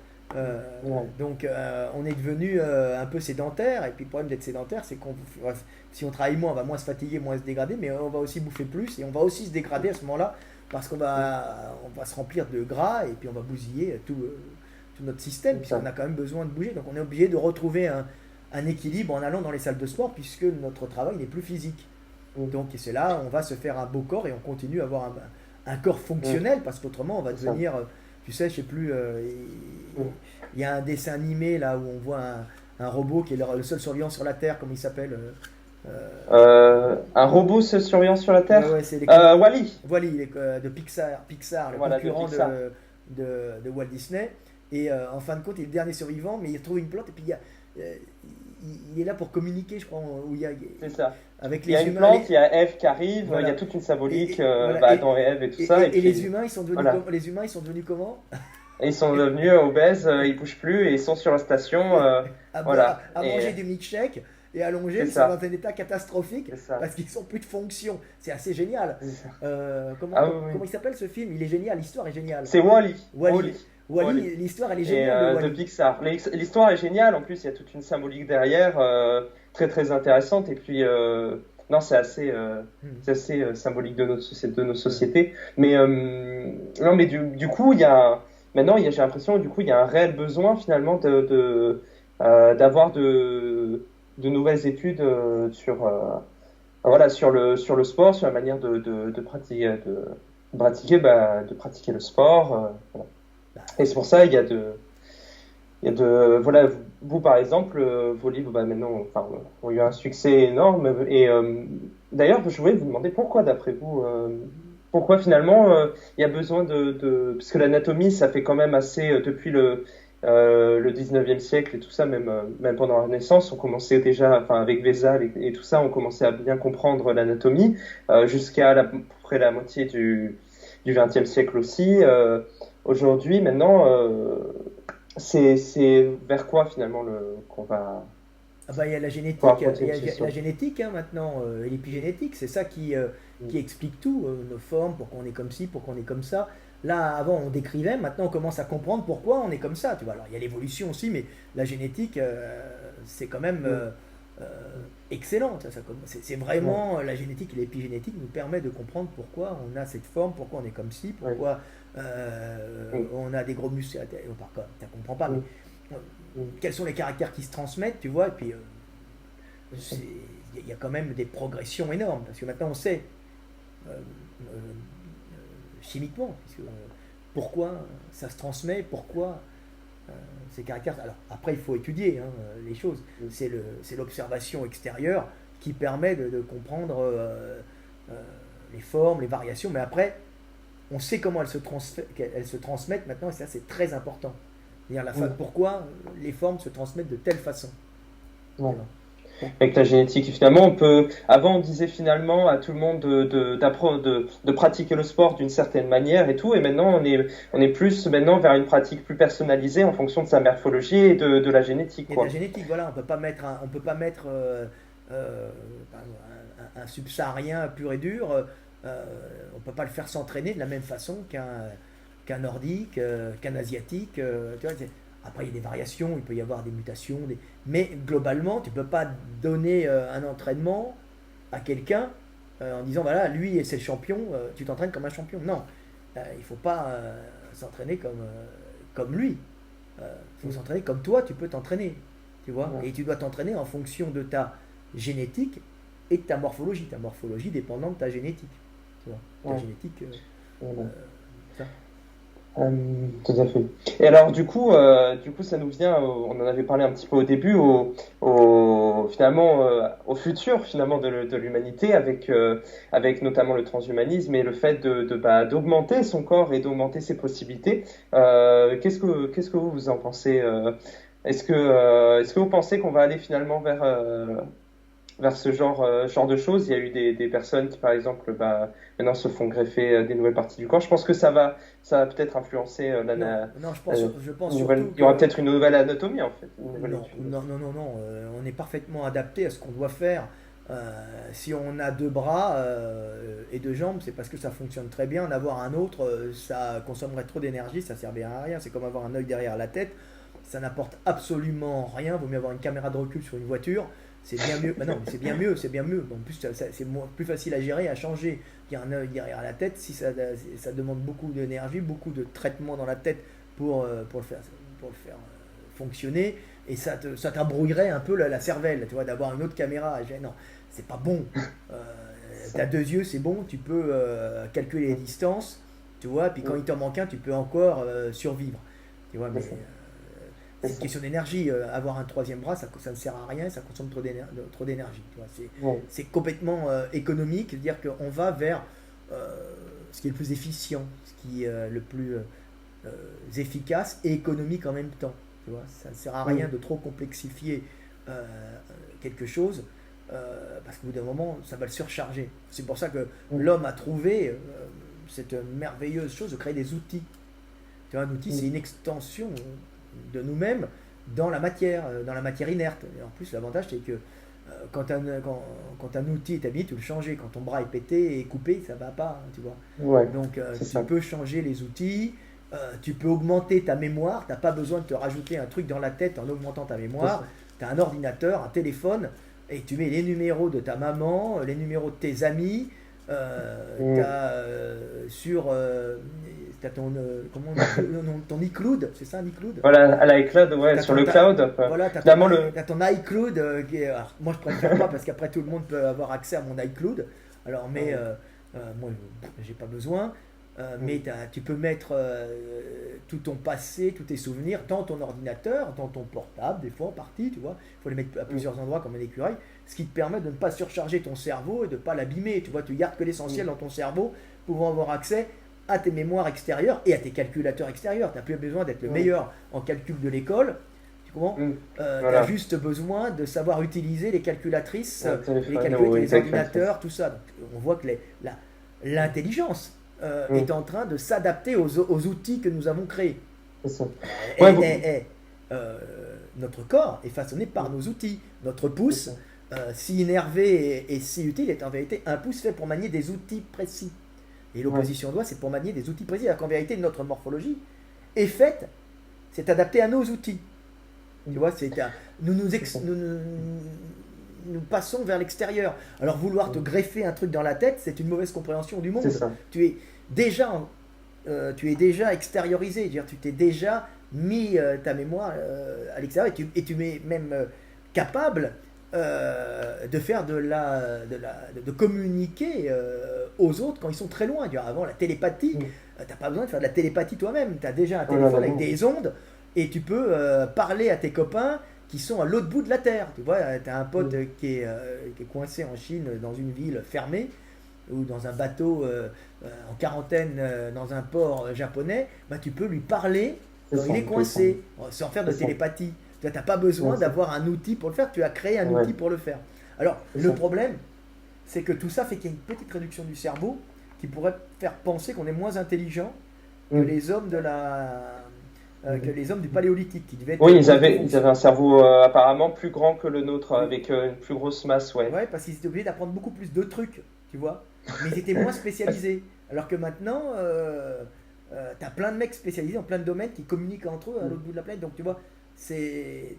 Donc on est devenu un peu sédentaire, et puis le problème d'être sédentaire, c'est si on travaille moins, on va moins se fatiguer, moins se dégrader, mais on va aussi bouffer plus, et on va aussi se dégrader à ce moment-là, parce qu'on va se remplir de gras, et puis on va bousiller tout notre système, puisqu'on a quand même besoin de bouger. Donc on est obligé de retrouver un équilibre en allant dans les salles de sport, puisque notre travail n'est plus physique. Donc c'est là, on va se faire un beau corps, et on continue à avoir un corps fonctionnel, parce qu'autrement on va devenir... Tu sais, je sais plus, il y a un dessin animé là où on voit un robot qui est le seul survivant sur la Terre, comment il s'appelle un robot seul survivant sur la Terre. C'est Wall-E. Wall-E, de Pixar, le concurrent de Walt Disney. Et en fin de compte, il est le dernier survivant, mais il trouve une plante, et puis il est là pour communiquer, je crois, c'est ça. Avec il y a une plante, il y a Ève qui arrive, il y a toute une symbolique dans Ève et tout ça. Et les humains, ils sont devenus comment? Et ils sont devenus obèses, ils bougent plus et ils sont sur la station. À manger du milkshake et allongés, ils sont dans un état catastrophique parce qu'ils n'ont plus de fonction. C'est assez génial. Comment il s'appelle ce film? Il est génial, l'histoire est géniale. C'est Wall-E. Wall-E, l'histoire elle est géniale. De Pixar. L'histoire est géniale, en plus il y a toute une symbolique derrière, très très intéressante, et puis c'est assez symbolique de nos sociétés. Mais non, mais du coup j'ai l'impression du coup il y a un réel besoin finalement d'avoir de nouvelles études sur le sport, sur la manière de pratiquer le sport. Et c'est pour ça il y a vous par exemple, vos livres maintenant ont eu un succès énorme, et d'ailleurs je voulais vous demander pourquoi d'après vous pourquoi finalement il y a besoin parce que l'anatomie ça fait quand même assez depuis le 19e siècle et tout ça, même pendant la Renaissance, on commençait déjà, enfin avec Vézal et tout ça, on commençait à bien comprendre l'anatomie, jusqu'à à peu près la moitié du 20e siècle aussi. Aujourd'hui, maintenant, c'est vers quoi finalement qu'on va Ah bah, il y a la pouvoir génétique, il y a continuer. la génétique hein, maintenant, et l'épigénétique, c'est ça qui explique tout, nos formes, pourquoi on est comme ci, pourquoi on est comme ça. Là, avant, on décrivait, maintenant, on commence à comprendre pourquoi on est comme ça. Tu vois. Alors, il y a l'évolution aussi, mais la génétique, c'est quand même euh, excellent. C'est vraiment la génétique et l'épigénétique nous permet de comprendre pourquoi on a cette forme, pourquoi on est comme ci, pourquoi on a des gros muscles. Par contre, tu ne comprends pas, mais quels sont les caractères qui se transmettent, tu vois, et puis il y a quand même des progressions énormes, parce que maintenant on sait euh, euh, chimiquement pourquoi ça se transmet, pourquoi ces caractères. Alors après il faut étudier hein, les choses, c'est l'observation extérieure qui permet de comprendre euh, les formes, les variations, mais après on sait comment elles se transmettent maintenant, et ça c'est très important. C'est-à-dire pourquoi les formes se transmettent de telle façon. Ouais. Avec la génétique, finalement, avant, on disait finalement à tout le monde d'apprendre, de pratiquer le sport d'une certaine manière et tout, et maintenant, on est plus maintenant vers une pratique plus personnalisée en fonction de sa morphologie et de la génétique, Et de quoi. la génétique, voilà, on peut pas mettre un subsaharien pur et dur, on peut pas le faire s'entraîner de la même façon qu'un nordique, qu'un asiatique. Tu vois, après, il y a des variations, il peut y avoir des mutations, mais globalement, tu ne peux pas donner un entraînement à quelqu'un en disant voilà, lui c'est le champion, tu t'entraînes comme un champion. Non, il ne faut pas s'entraîner comme lui. Il faut s'entraîner comme toi, tu peux t'entraîner. Tu vois. Ouais. Et tu dois t'entraîner en fonction de ta génétique et de ta morphologie. Ta morphologie dépendant de ta génétique. Tu vois. Ta Ouais. génétique. Ouais. Ça. Tout à fait. Et alors du coup, ça nous vient, on en avait parlé un petit peu au début, finalement, au futur finalement de l'humanité, avec notamment le transhumanisme et le fait d'augmenter son corps et d'augmenter ses possibilités. Qu'est-ce que vous en pensez? Est-ce que vous pensez qu'on va aller finalement vers ce genre de choses? Il y a eu des personnes qui, par exemple, maintenant se font greffer des nouvelles parties du corps. Je pense que ça va peut-être influencer Non, non, je pense surtout il y aura que peut-être une nouvelle anatomie, en fait, une nouvelle non, étude. non, non, non, non, on est parfaitement adapté à ce qu'on doit faire. Si on a deux bras et deux jambes, c'est parce que ça fonctionne très bien. En avoir un autre, ça consommerait trop d'énergie, ça servirait à rien. C'est comme avoir un œil derrière la tête, ça n'apporte absolument rien. Vaut mieux avoir une caméra de recul sur une voiture, c'est bien mieux. Bah non, mais c'est bien mieux, c'est bien mieux. En plus, c'est plus facile à gérer, à changer. Il y a un œil derrière la tête, si ça demande beaucoup d'énergie, beaucoup de traitement dans la tête pour le faire fonctionner, et ça t'embrouillerait un peu la cervelle, tu vois, d'avoir une autre caméra. Non, c'est pas bon. Euh, T'as deux yeux, c'est bon, tu peux calculer les distances, tu vois, puis quand il t'en manque un, tu peux encore survivre. Tu vois, mais c'est une question d'énergie. Avoir un troisième bras, ça ne sert à rien, ça consomme trop d'énergie. Tu vois, c'est complètement économique, c'est-à-dire qu'on va vers ce qui est le plus efficient, ce qui est le plus efficace et économique en même temps. Tu vois, ça ne sert à rien de trop complexifier euh, quelque chose parce qu'au bout d'un moment, ça va le surcharger. C'est pour ça que l'homme a trouvé cette merveilleuse chose de créer des outils. Tu vois, un outil, c'est une extension de nous-mêmes dans la matière inerte. Et en plus, l'avantage, c'est que quand un outil est abîmé, tu le changer. Quand ton bras est pété et coupé, ça va pas, tu vois. Ouais, Donc, c'est tu ça. peux changer les outils. Tu peux augmenter ta mémoire. Tu n'as pas besoin de te rajouter un truc dans la tête en augmentant ta C'est ça. mémoire. Tu as un ordinateur, un téléphone, et tu mets les numéros de ta maman, les numéros de tes amis. Tu as t'as ton iCloud, c'est ça un iCloud? Voilà, à l'iCloud, ouais, T'as sur ton, le t'as- cloud, voilà, finalement, t'as ton iCloud alors, moi je préfère pas parce qu'après tout le monde peut avoir accès à mon iCloud. Alors mais moi j'ai pas besoin. Mais tu peux mettre tout ton passé, tous tes souvenirs dans ton ordinateur, dans ton portable, des fois en partie, tu vois. Il faut les mettre à plusieurs endroits comme un écureuil, ce qui te permet de ne pas surcharger ton cerveau et de ne pas l'abîmer. Tu vois, tu gardes que l'essentiel dans ton cerveau, pouvant avoir accès à tes mémoires extérieures et à tes calculateurs extérieurs. Tu n'as plus besoin d'être le meilleur en calcul de l'école. Tu comprends? Tu Voilà. as juste besoin de savoir utiliser les calculatrices, Un téléphone, les calculs, oui, les calculatrice. ordinateurs, tout ça. Donc, on voit que l'intelligence est en train de s'adapter aux outils que nous avons créés. C'est ça. Et- Ouais, et- notre corps est façonné par nos outils. Notre pouce, si énervé et si utile, est en vérité un pouce fait pour manier des outils précis. Et l'opposition doigt, c'est pour manier des outils précis. Alors qu'en vérité, notre morphologie est faite, c'est adapté à nos outils. Tu vois, nous passons vers l'extérieur. Alors vouloir te greffer un truc dans la tête, c'est une mauvaise compréhension du monde. C'est ça. Tu es déjà extériorisé, c'est-à-dire tu t'es déjà mis ta mémoire à l'extérieur et tu es même capable de faire de communiquer aux autres quand ils sont très loin. Avant la télépathie, t'as pas besoin de faire de la télépathie toi-même, tu as déjà un téléphone avec des ondes et tu peux parler à tes copains qui sont à l'autre bout de la terre. Tu vois, tu as un pote qui est coincé en Chine dans une ville fermée ou dans un bateau en quarantaine dans un port japonais, bah, tu peux lui parler quand il est coincé, sans faire de télépathie. Tu n'as pas besoin d'avoir un outil pour le faire, tu as créé un outil pour le faire. Alors, le problème, c'est que tout ça fait qu'il y a une petite réduction du cerveau qui pourrait faire penser qu'on est moins intelligent que les hommes que les hommes du paléolithique qui devaient être. Oui, ils avaient un cerveau apparemment plus grand que le nôtre, avec une plus grosse masse, Ouais, parce qu'ils étaient obligés d'apprendre beaucoup plus de trucs, tu vois. Mais ils étaient moins spécialisés. Alors que maintenant, t'as plein de mecs spécialisés en plein de domaines qui communiquent entre eux à l'autre bout de la planète. Donc tu vois,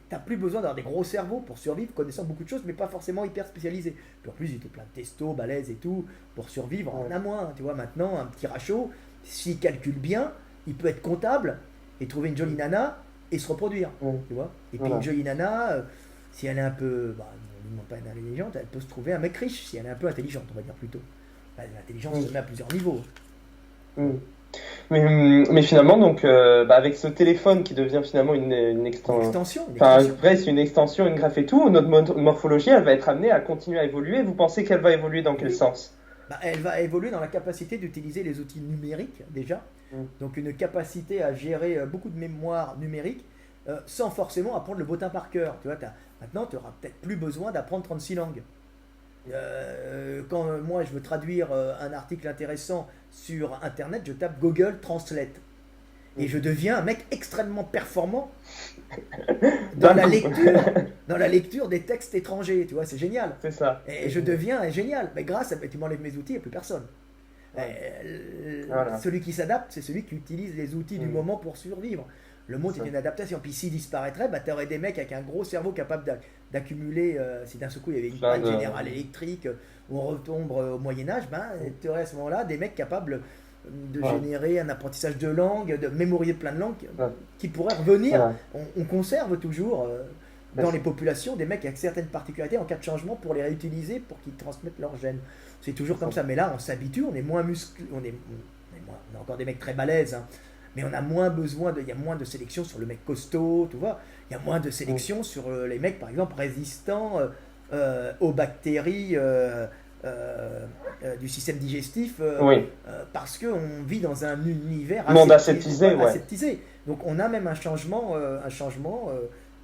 t'as plus besoin d'avoir des gros cerveaux pour survivre, connaissant beaucoup de choses, mais pas forcément hyper spécialisés. Puis en plus, ils étaient plein de testo, balèzes et tout, pour survivre en a moins. Tu vois, maintenant, un petit rachot, s'il calcule bien, il peut être comptable et trouver une jolie nana et se reproduire. Tu vois. Et puis une jolie nana, si elle est un peu, on ne demande pas être intelligente, elle peut se trouver un mec riche, si elle est un peu intelligente, on va dire plutôt. L'intelligence se met à plusieurs niveaux. Mais finalement, donc, avec ce téléphone qui devient finalement une extension. Enfin, vrai, c'est une extension, une greffe et tout, notre morphologie, elle va être amenée à continuer à évoluer. Vous pensez qu'elle va évoluer dans quel sens? Elle va évoluer dans la capacité d'utiliser les outils numériques, déjà. Donc, une capacité à gérer beaucoup de mémoire numérique sans forcément apprendre le bottin par cœur. Tu vois, maintenant, tu n'auras peut-être plus besoin d'apprendre 36 langues. Quand moi je veux traduire un article intéressant sur internet, je tape Google Translate et je deviens un mec extrêmement performant dans la lecture des textes étrangers, tu vois, c'est génial. C'est ça. Et je deviens génial, mais grâce à tu m'enlèves mes outils, il n'y a plus personne. Celui qui s'adapte, c'est celui qui utilise les outils du moment pour survivre. Le monde est une adaptation. Puis s'il disparaîtrait, tu aurais des mecs avec un gros cerveau capable d'accumuler. Si d'un seul coup il y avait une panne générale électrique, où on retombe au Moyen-Âge, tu aurais à ce moment-là des mecs capables de générer un apprentissage de langue, de mémoriser plein de langues qui pourraient revenir. On conserve toujours dans les populations des mecs avec certaines particularités en cas de changement pour les réutiliser pour qu'ils transmettent leurs gènes. C'est toujours comme ça. Mais là, on s'habitue, on est moins musclé, on a encore des mecs très balèzes. Mais on a moins besoin il y a moins de sélection sur le mec costaud, tu vois. Il y a moins de sélection sur les mecs, par exemple, résistants aux bactéries du système digestif, parce qu'on vit dans un univers aseptisé. Donc on a même un changement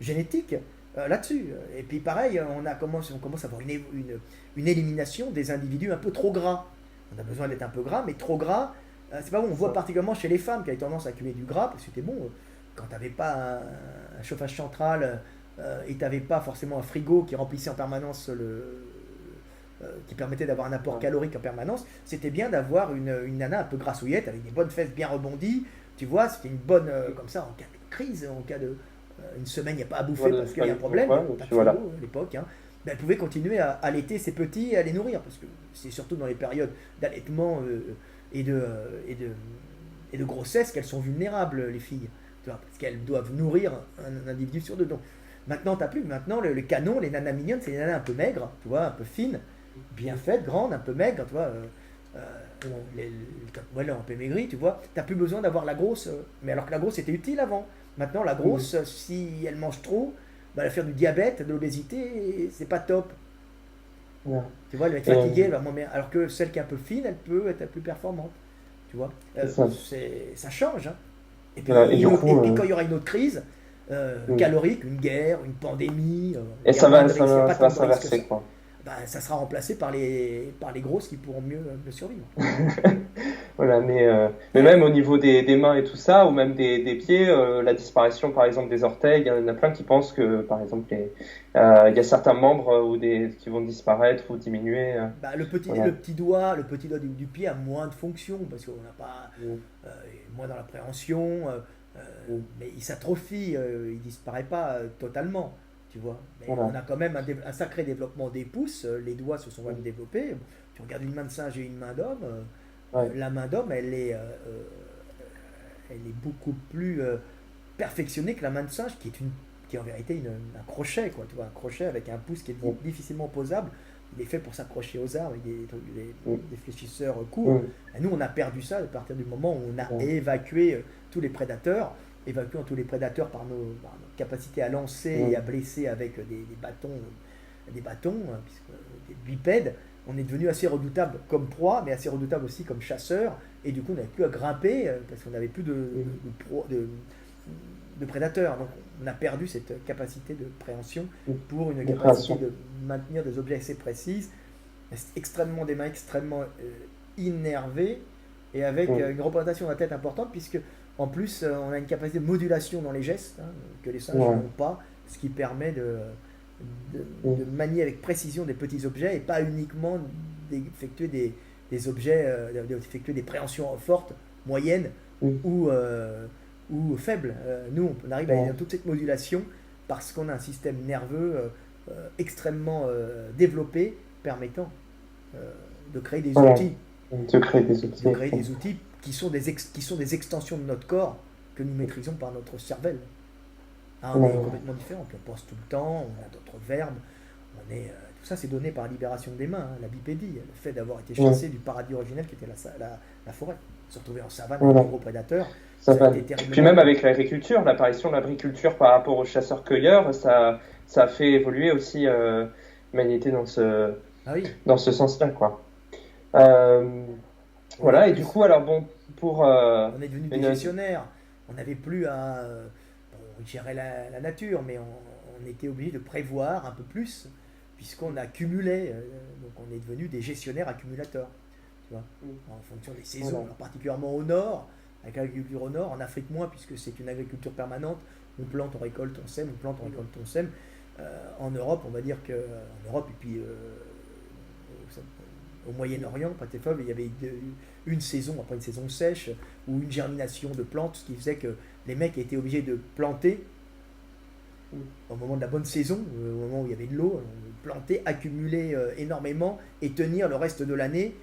génétique là-dessus. Et puis pareil, on commence à avoir une élimination des individus un peu trop gras. On a besoin d'être un peu gras, mais trop gras. C'est pas bon, on voit particulièrement chez les femmes qui avaient tendance à accumuler du gras, parce que c'était bon, quand tu n'avais pas un chauffage central et tu n'avais pas forcément un frigo qui remplissait en permanence qui permettait d'avoir un apport calorique en permanence, c'était bien d'avoir une nana un peu grassouillette, avec des bonnes fesses bien rebondies, tu vois, c'était une bonne, comme ça, en cas de crise, en cas de... une semaine, il n'y a pas à bouffer parce qu'il y a un problème, pas de frigo à l'époque, elle pouvait continuer à allaiter ses petits et à les nourrir, parce que c'est surtout dans les périodes d'allaitement et de grossesse qu'elles sont vulnérables, les filles, tu vois, parce qu'elles doivent nourrir un individu sur deux. Donc maintenant, t'as plus. Maintenant, le canon, les nanas mignonnes, c'est les nanas un peu maigres, tu vois, un peu fines, bien faites, grandes, un peu maigres, tu vois. Un peu maigries, tu vois. T'as plus besoin d'avoir la grosse. Mais alors que la grosse était utile avant. Maintenant, la grosse, si elle mange trop, elle va faire du diabète, de l'obésité, c'est pas top. Tu vois, elle va être fatiguée, elle va moins bien. Alors que celle qui est un peu fine, elle peut être plus performante. tu vois. C'est ça. Ça change, hein. Et puis, Voilà. Et du coup, et puis quand il y aura une autre crise calorique, une guerre, une pandémie, et il y a moins de risques, il n'y a ça pas va tant de risques que ça. s'inverser, quoi. Ça sera remplacé par les grosses qui pourront mieux survivre. Voilà, mais même au niveau des mains et tout ça, ou même des pieds, la disparition par exemple des orteils, il y en a plein qui pensent que par exemple il y a certains membres qui vont disparaître ou diminuer. Voilà. Le petit doigt du pied a moins de fonction parce qu'on n'a pas moins dans l'appréhension, mais il s'atrophie, il disparaît pas totalement, tu vois. Mais Voilà. on a quand même un sacré développement des pouces, les doigts se sont même développés. Tu regardes une main de singe et une main d'homme, Ouais. la main d'homme, elle est beaucoup plus perfectionnée que la main de singe, qui est en vérité un crochet, quoi. Tu vois, un crochet avec un pouce qui est difficilement posable. Il est fait pour s'accrocher aux arbres avec des fléchisseurs courts. Et nous, on a perdu ça à partir du moment où on a évacué tous les prédateurs, évacuant tous les prédateurs par nos capacités à lancer et à blesser avec des bâtons, puisque des bipèdes. On est devenu assez redoutable comme proie, mais assez redoutable aussi comme chasseur. Et du coup, on n'avait plus à grimper parce qu'on n'avait plus de prédateurs. Donc, on a perdu cette capacité de préhension pour une capacité de maintenir des objets assez précises, des mains extrêmement innervées et avec une représentation de la tête importante, puisque en plus, on a une capacité de modulation dans les gestes que les singes n'ont pas, ce qui permet de manier avec précision des petits objets et pas uniquement d'effectuer des objets, d'effectuer des préhensions fortes, moyennes ou faibles. Nous, on arrive à toute cette modulation parce qu'on a un système nerveux extrêmement développé permettant de créer des outils. De créer des outils. De créer des outils qui sont des extensions de notre corps que nous maîtrisons par notre cervelle. On est complètement différent, on pense tout le temps, on a d'autres verbes, tout ça c'est donné par la libération des mains, la bipédie, le fait d'avoir été chassé du paradis originel qui était la forêt, se retrouver en savane avec des gros prédateurs, ça a été terriblement... Puis même avec l'agriculture, l'apparition de l'agriculture par rapport aux chasseurs-cueilleurs, ça a fait évoluer aussi l'humanité dans ce sens-là, quoi. Voilà, et du coup, alors bon, on est devenus des gestionnaires, on n'avait plus à... on gérait la nature, mais on était obligé de prévoir un peu plus, puisqu'on accumulait. Donc on est devenu des gestionnaires accumulateurs, tu vois, en fonction des saisons. Alors, particulièrement au nord, avec l'agriculture au nord, en Afrique moins, puisque c'est une agriculture permanente. On plante, on récolte, on sème, on plante, on récolte, on sème. En Europe, on va dire qu'en Europe, et puis au Moyen-Orient, il y avait une saison, après une saison sèche, ou une germination de plantes, ce qui faisait que les mecs étaient obligés de planter au moment de la bonne saison, au moment où il y avait de l'eau, planter, accumuler énormément et tenir le reste de l'année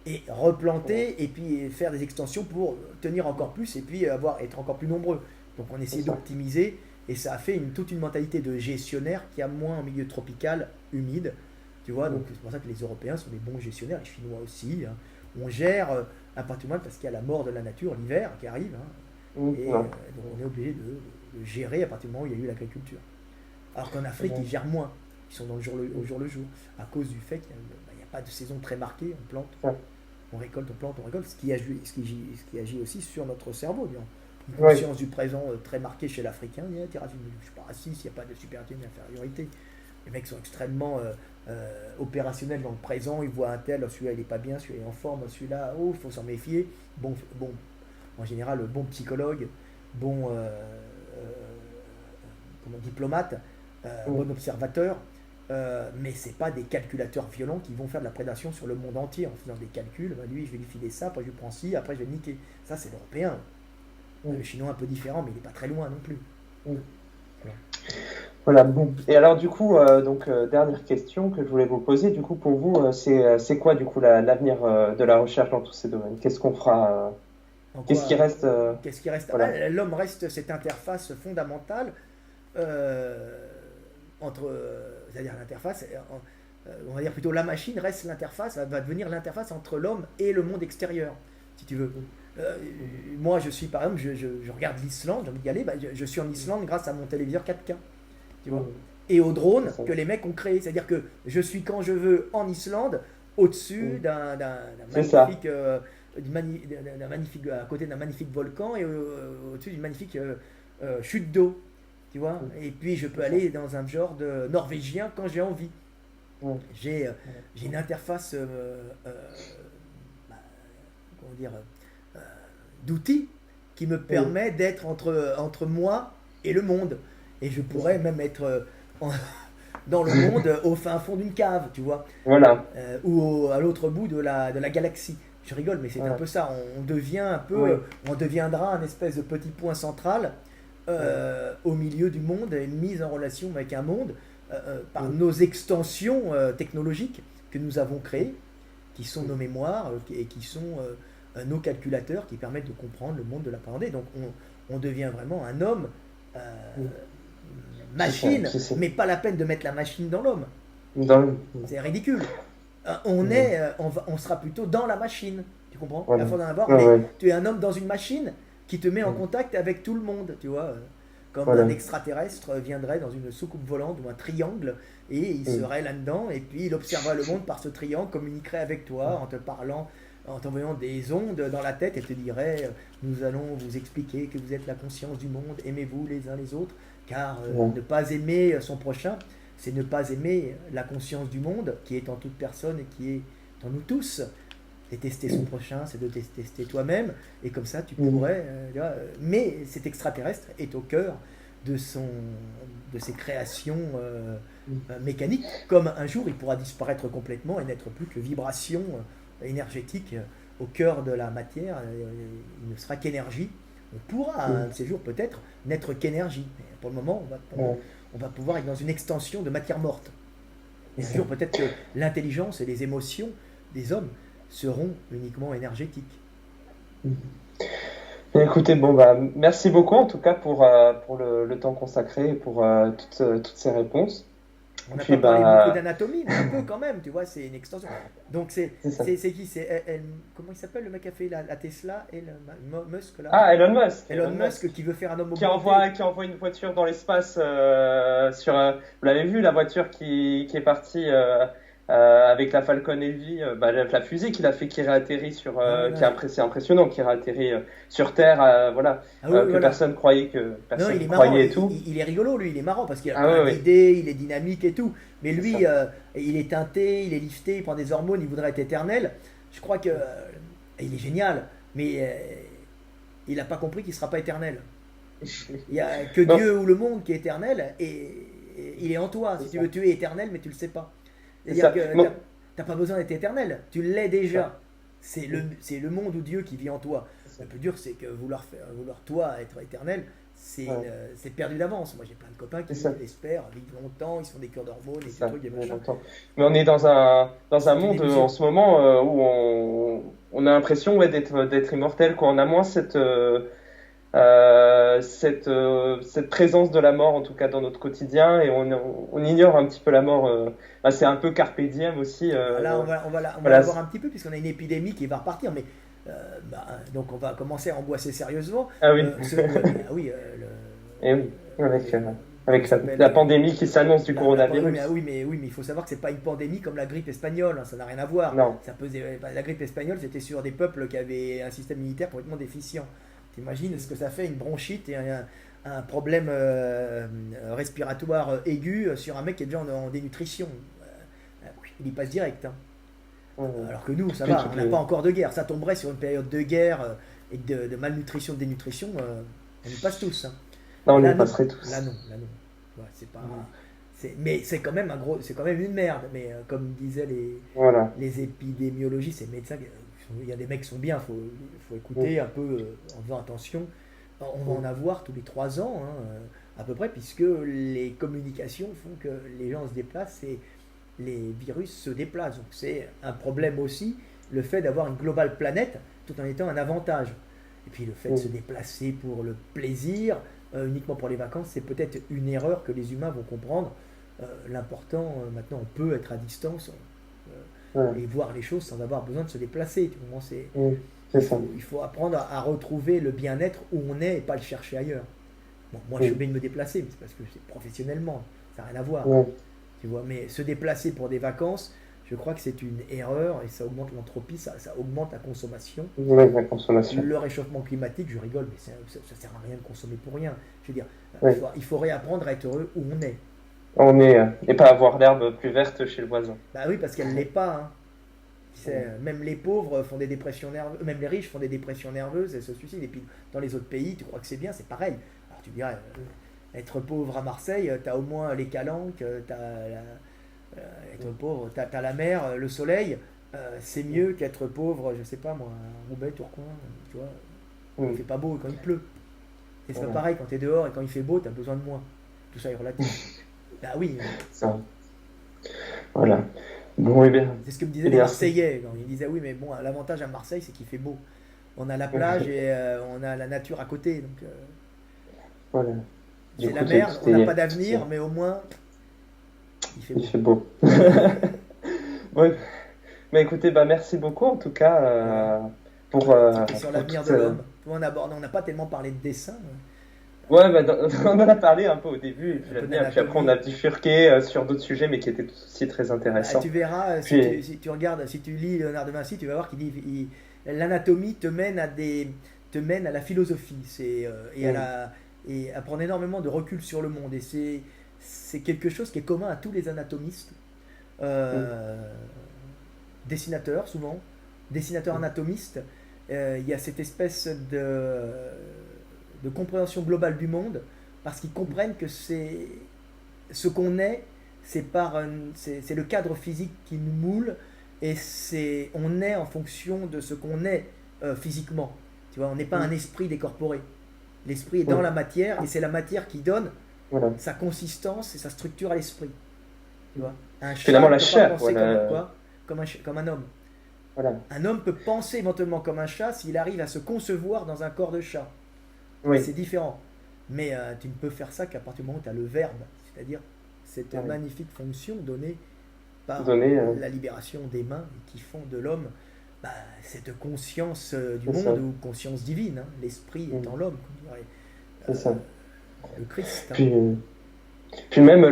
et replanter et puis faire des extensions pour tenir encore plus et puis être encore plus nombreux. Donc on essayait d'optimiser et ça a fait toute une mentalité de gestionnaire qui a moins en milieu tropical, humide. Tu vois, donc c'est pour ça que les Européens sont des bons gestionnaires, les Chinois aussi. On gère un patrimoine parce qu'il y a la mort de la nature, l'hiver qui arrive. Donc on est obligé de gérer à partir du moment où il y a eu l'agriculture. Alors qu'en Afrique, ils gèrent moins. Ils sont au jour le jour. À cause du fait qu'il n'y a pas de saison très marquée. On plante, on récolte, on plante, on récolte. Ce qui agit aussi sur notre cerveau. Une conscience du présent très marquée chez l'Africain. Je ne suis pas raciste, il n'y a pas de supériorité ni d'infériorité. Les mecs sont extrêmement opérationnels dans le présent. Ils voient un tel, celui-là il n'est pas bien, celui-là est en forme, celui-là, il faut s'en méfier. Bon, en général, bon psychologue, bon diplomate, bon observateur, mais c'est pas des calculateurs violents qui vont faire de la prédation sur le monde entier en faisant des calculs. Lui, je vais lui filer ça, après je lui prends ci, après je vais le niquer. Ça, c'est l'européen. Le chinois un peu différent, mais il n'est pas très loin non plus. Voilà, bon. Et alors du coup, dernière question que je voulais vous poser, du coup pour vous, c'est quoi du coup l'avenir de la recherche dans tous ces domaines? Qu'est-ce qu'on fera Qu'est-ce qui reste voilà. L'homme reste cette interface fondamentale c'est-à-dire l'interface, on va dire plutôt la machine reste l'interface, va devenir l'interface entre l'homme et le monde extérieur, si tu veux. Moi, je suis par exemple, je regarde l'Islande, j'ai envie d'y aller, je suis en Islande grâce à mon téléviseur 4K, tu vois, et aux drones que les mecs ont créés. C'est-à-dire que je suis quand je veux en Islande, au-dessus d'un magnifique à côté d'un magnifique volcan et au-dessus d'une magnifique chute d'eau, tu vois. Et puis je peux aller dans un genre de norvégien quand j'ai envie. J'ai une interface bah, comment dire, euh, d'outils qui me permet d'être entre moi et le monde. Et je pourrais même être dans le monde au fin fond d'une cave, tu vois, Voilà. ou à l'autre bout de la galaxie. Je rigole, mais c'est un peu ça. On devient un peu, on deviendra un espèce de petit point central au milieu du monde, une mise en relation avec un monde par nos extensions technologiques que nous avons créées, qui sont nos mémoires et qui sont nos calculateurs qui permettent de comprendre le monde, de l'appréhender. Donc on devient vraiment un homme machine, mais pas la peine de mettre la machine dans l'homme. C'est ridicule. On sera plutôt dans la machine. Tu comprends? La fois d'en avoir, mais tu es un homme dans une machine qui te met en contact avec tout le monde, tu vois. Comme un extraterrestre viendrait dans une soucoupe volante ou un triangle et il serait là-dedans et puis il observerait le monde par ce triangle, communiquerait avec toi en te parlant, en t'envoyant des ondes dans la tête et te dirait nous allons vous expliquer que vous êtes la conscience du monde, aimez-vous les uns les autres, car ne pas aimer son prochain, c'est ne pas aimer la conscience du monde qui est en toute personne et qui est en nous tous. Détester son prochain, c'est de détester toi-même, et comme ça tu pourrais. Mais cet extraterrestre est au cœur de ses créations mécaniques, comme un jour il pourra disparaître complètement et n'être plus que vibration énergétique au cœur de la matière, il ne sera qu'énergie. On pourra un de ces jours peut-être n'être qu'énergie. Mais pour le moment, on va pouvoir être dans une extension de matière morte. Et un jour peut-être que l'intelligence et les émotions des hommes seront uniquement énergétiques. Écoutez, bon, bah, merci beaucoup en tout cas pour le temps consacré et pour toutes ces réponses. On n'a pas parlé beaucoup d'anatomie, mais un peu quand même, tu vois, c'est une extension. Donc c'est qui? Comment il s'appelle le mec qui a fait la Tesla et Musk là? Ah, Elon Musk. Elon Musk qui veut faire un homme qui envoie une voiture dans l'espace vous l'avez vu, la voiture qui est partie avec la Falcon Heavy, la fusée qu'il a fait qui réatterrit c'est impressionnant, qui réatterrit sur Terre, personne croyait et tout. Il est rigolo, lui, il est marrant parce qu'il a plein d'idées, il est dynamique et tout. Mais lui, il est teinté, il est lifté, il prend des hormones, il voudrait être éternel. Je crois que il est génial, mais il n'a pas compris qu'il ne sera pas éternel. Il n'y a que Dieu ou le monde qui est éternel et il est en toi. Si tu veux, tu es éternel, mais tu ne le sais pas. C'est-à-dire que tu n'as pas besoin d'être éternel, tu l'es déjà. C'est le monde ou Dieu qui vit en toi. Le plus dur, c'est que vouloir toi être éternel, c'est perdu d'avance. Moi, j'ai plein de copains qui espèrent vivre longtemps, ils se font des cures d'hormones et des trucs, des machins. Mais on est dans un monde en ce moment où on a l'impression d'être immortel, quoi. On a moins cette présence de la mort, en tout cas dans notre quotidien, et on ignore un petit peu la mort. C'est un peu carpe diem aussi. Là, on va la voir un petit peu, puisqu'on a une épidémie qui va repartir, mais donc on va commencer à angoisser sérieusement. Ah oui. Avec la pandémie qui s'annonce du coronavirus. Mais il faut savoir que c'est pas une pandémie comme la grippe espagnole, hein, ça n'a rien à voir. Non. La grippe espagnole, c'était sur des peuples qui avaient un système militaire complètement déficient. T'imagines ce que ça fait, une bronchite et un problème respiratoire aigu sur un mec qui est déjà en dénutrition. Il y passe direct. Hein. Alors que nous, ça va, on n'a pas encore de guerre. Ça tomberait sur une période de guerre et de malnutrition, de dénutrition, on y passe tous. Hein. Là, on y passerait tous. Là, non. Ouais, c'est pas... Mais c'est quand même une merde. Mais comme disaient les épidémiologistes, les médecins, il y a des mecs qui sont bien, faut écouter un peu en faisant attention. On va en avoir tous les 3 ans, à peu près, puisque les communications font que les gens se déplacent et les virus se déplacent. Donc c'est un problème aussi, le fait d'avoir une globale planète, tout en étant un avantage. Et puis le fait de se déplacer pour le plaisir, uniquement pour les vacances, c'est peut-être une erreur que les humains vont comprendre. L'important, maintenant, on peut être à distance et voir les choses sans avoir besoin de se déplacer. Il faut apprendre à retrouver le bien-être où on est et pas le chercher ailleurs. Bon, moi, je suis obligé de me déplacer, mais c'est parce que c'est professionnellement, ça n'a rien à voir. Tu vois, mais se déplacer pour des vacances, Je crois que c'est une erreur et ça augmente l'entropie, ça augmente la consommation. Oui, la consommation. Le réchauffement climatique, je rigole, mais ça sert à rien de consommer pour rien. Je veux dire, Oui. il faut réapprendre à être heureux où on est. On est, et pas avoir l'herbe plus verte chez le voisin. Bah oui, parce qu'elle ne l'est pas. Hein. Même les pauvres font des dépressions nerveuses, même les riches font des dépressions nerveuses et se suicident. Et puis dans les autres pays, tu crois que c'est bien, c'est pareil. Alors tu dirais, être pauvre à Marseille, t'as au moins les calanques, être pauvre, t'as la mer, le soleil, c'est mieux qu'être pauvre, je sais pas moi, à Roubaix, Tourcoing, tu vois. Il fait pas beau quand il pleut. Et c'est pas pareil quand t'es dehors et quand il fait beau, t'as besoin de moins. Tout ça est relatif. Bah oui. Ça. Voilà. Bon, et bien. C'est ce que me disaient les Marseillais. Ils disaient oui, mais bon, l'avantage à Marseille, c'est qu'il fait beau. On a la plage et on a la nature à côté. Donc, voilà. C'est la merde, on n'a pas d'avenir, mais au moins, il fait beau. Il fait beau. Ouais. Mais écoutez, merci beaucoup en tout cas pour. Sur l'avenir de l'homme. On n'a pas tellement parlé de dessin. Ouais, on en a parlé un peu au début, et puis après on a bifurqué sur d'autres sujets, mais qui étaient aussi très intéressants. Tu verras, si tu regardes, si tu lis Léonard de Vinci, tu vas voir qu'il dit l'anatomie te mène à la philosophie, et à prendre énormément de recul sur le monde. Et c'est quelque chose qui est commun à tous les anatomistes, dessinateurs souvent, dessinateurs anatomistes. Il y a cette espèce de compréhension globale du monde, parce qu'ils comprennent que c'est ce qu'on est, c'est le cadre physique qui nous moule, et on est en fonction de ce qu'on est physiquement. Tu vois, on n'est pas un esprit décorporé. L'esprit est dans la matière, et c'est la matière qui donne sa consistance et sa structure à l'esprit. Tu vois, un chat finalement la peut chair, pas penser comme un homme. Voilà. Un homme peut penser éventuellement comme un chat s'il arrive à se concevoir dans un corps de chat. Oui. C'est différent. Mais tu ne peux faire ça qu'à partir du moment où tu as le verbe, c'est-à-dire cette magnifique fonction donnée par la libération des mains qui font de l'homme cette conscience du monde, ou conscience divine. Hein. L'esprit est en l'homme, comme dirait c'est ça. le Christ. Hein. Puis même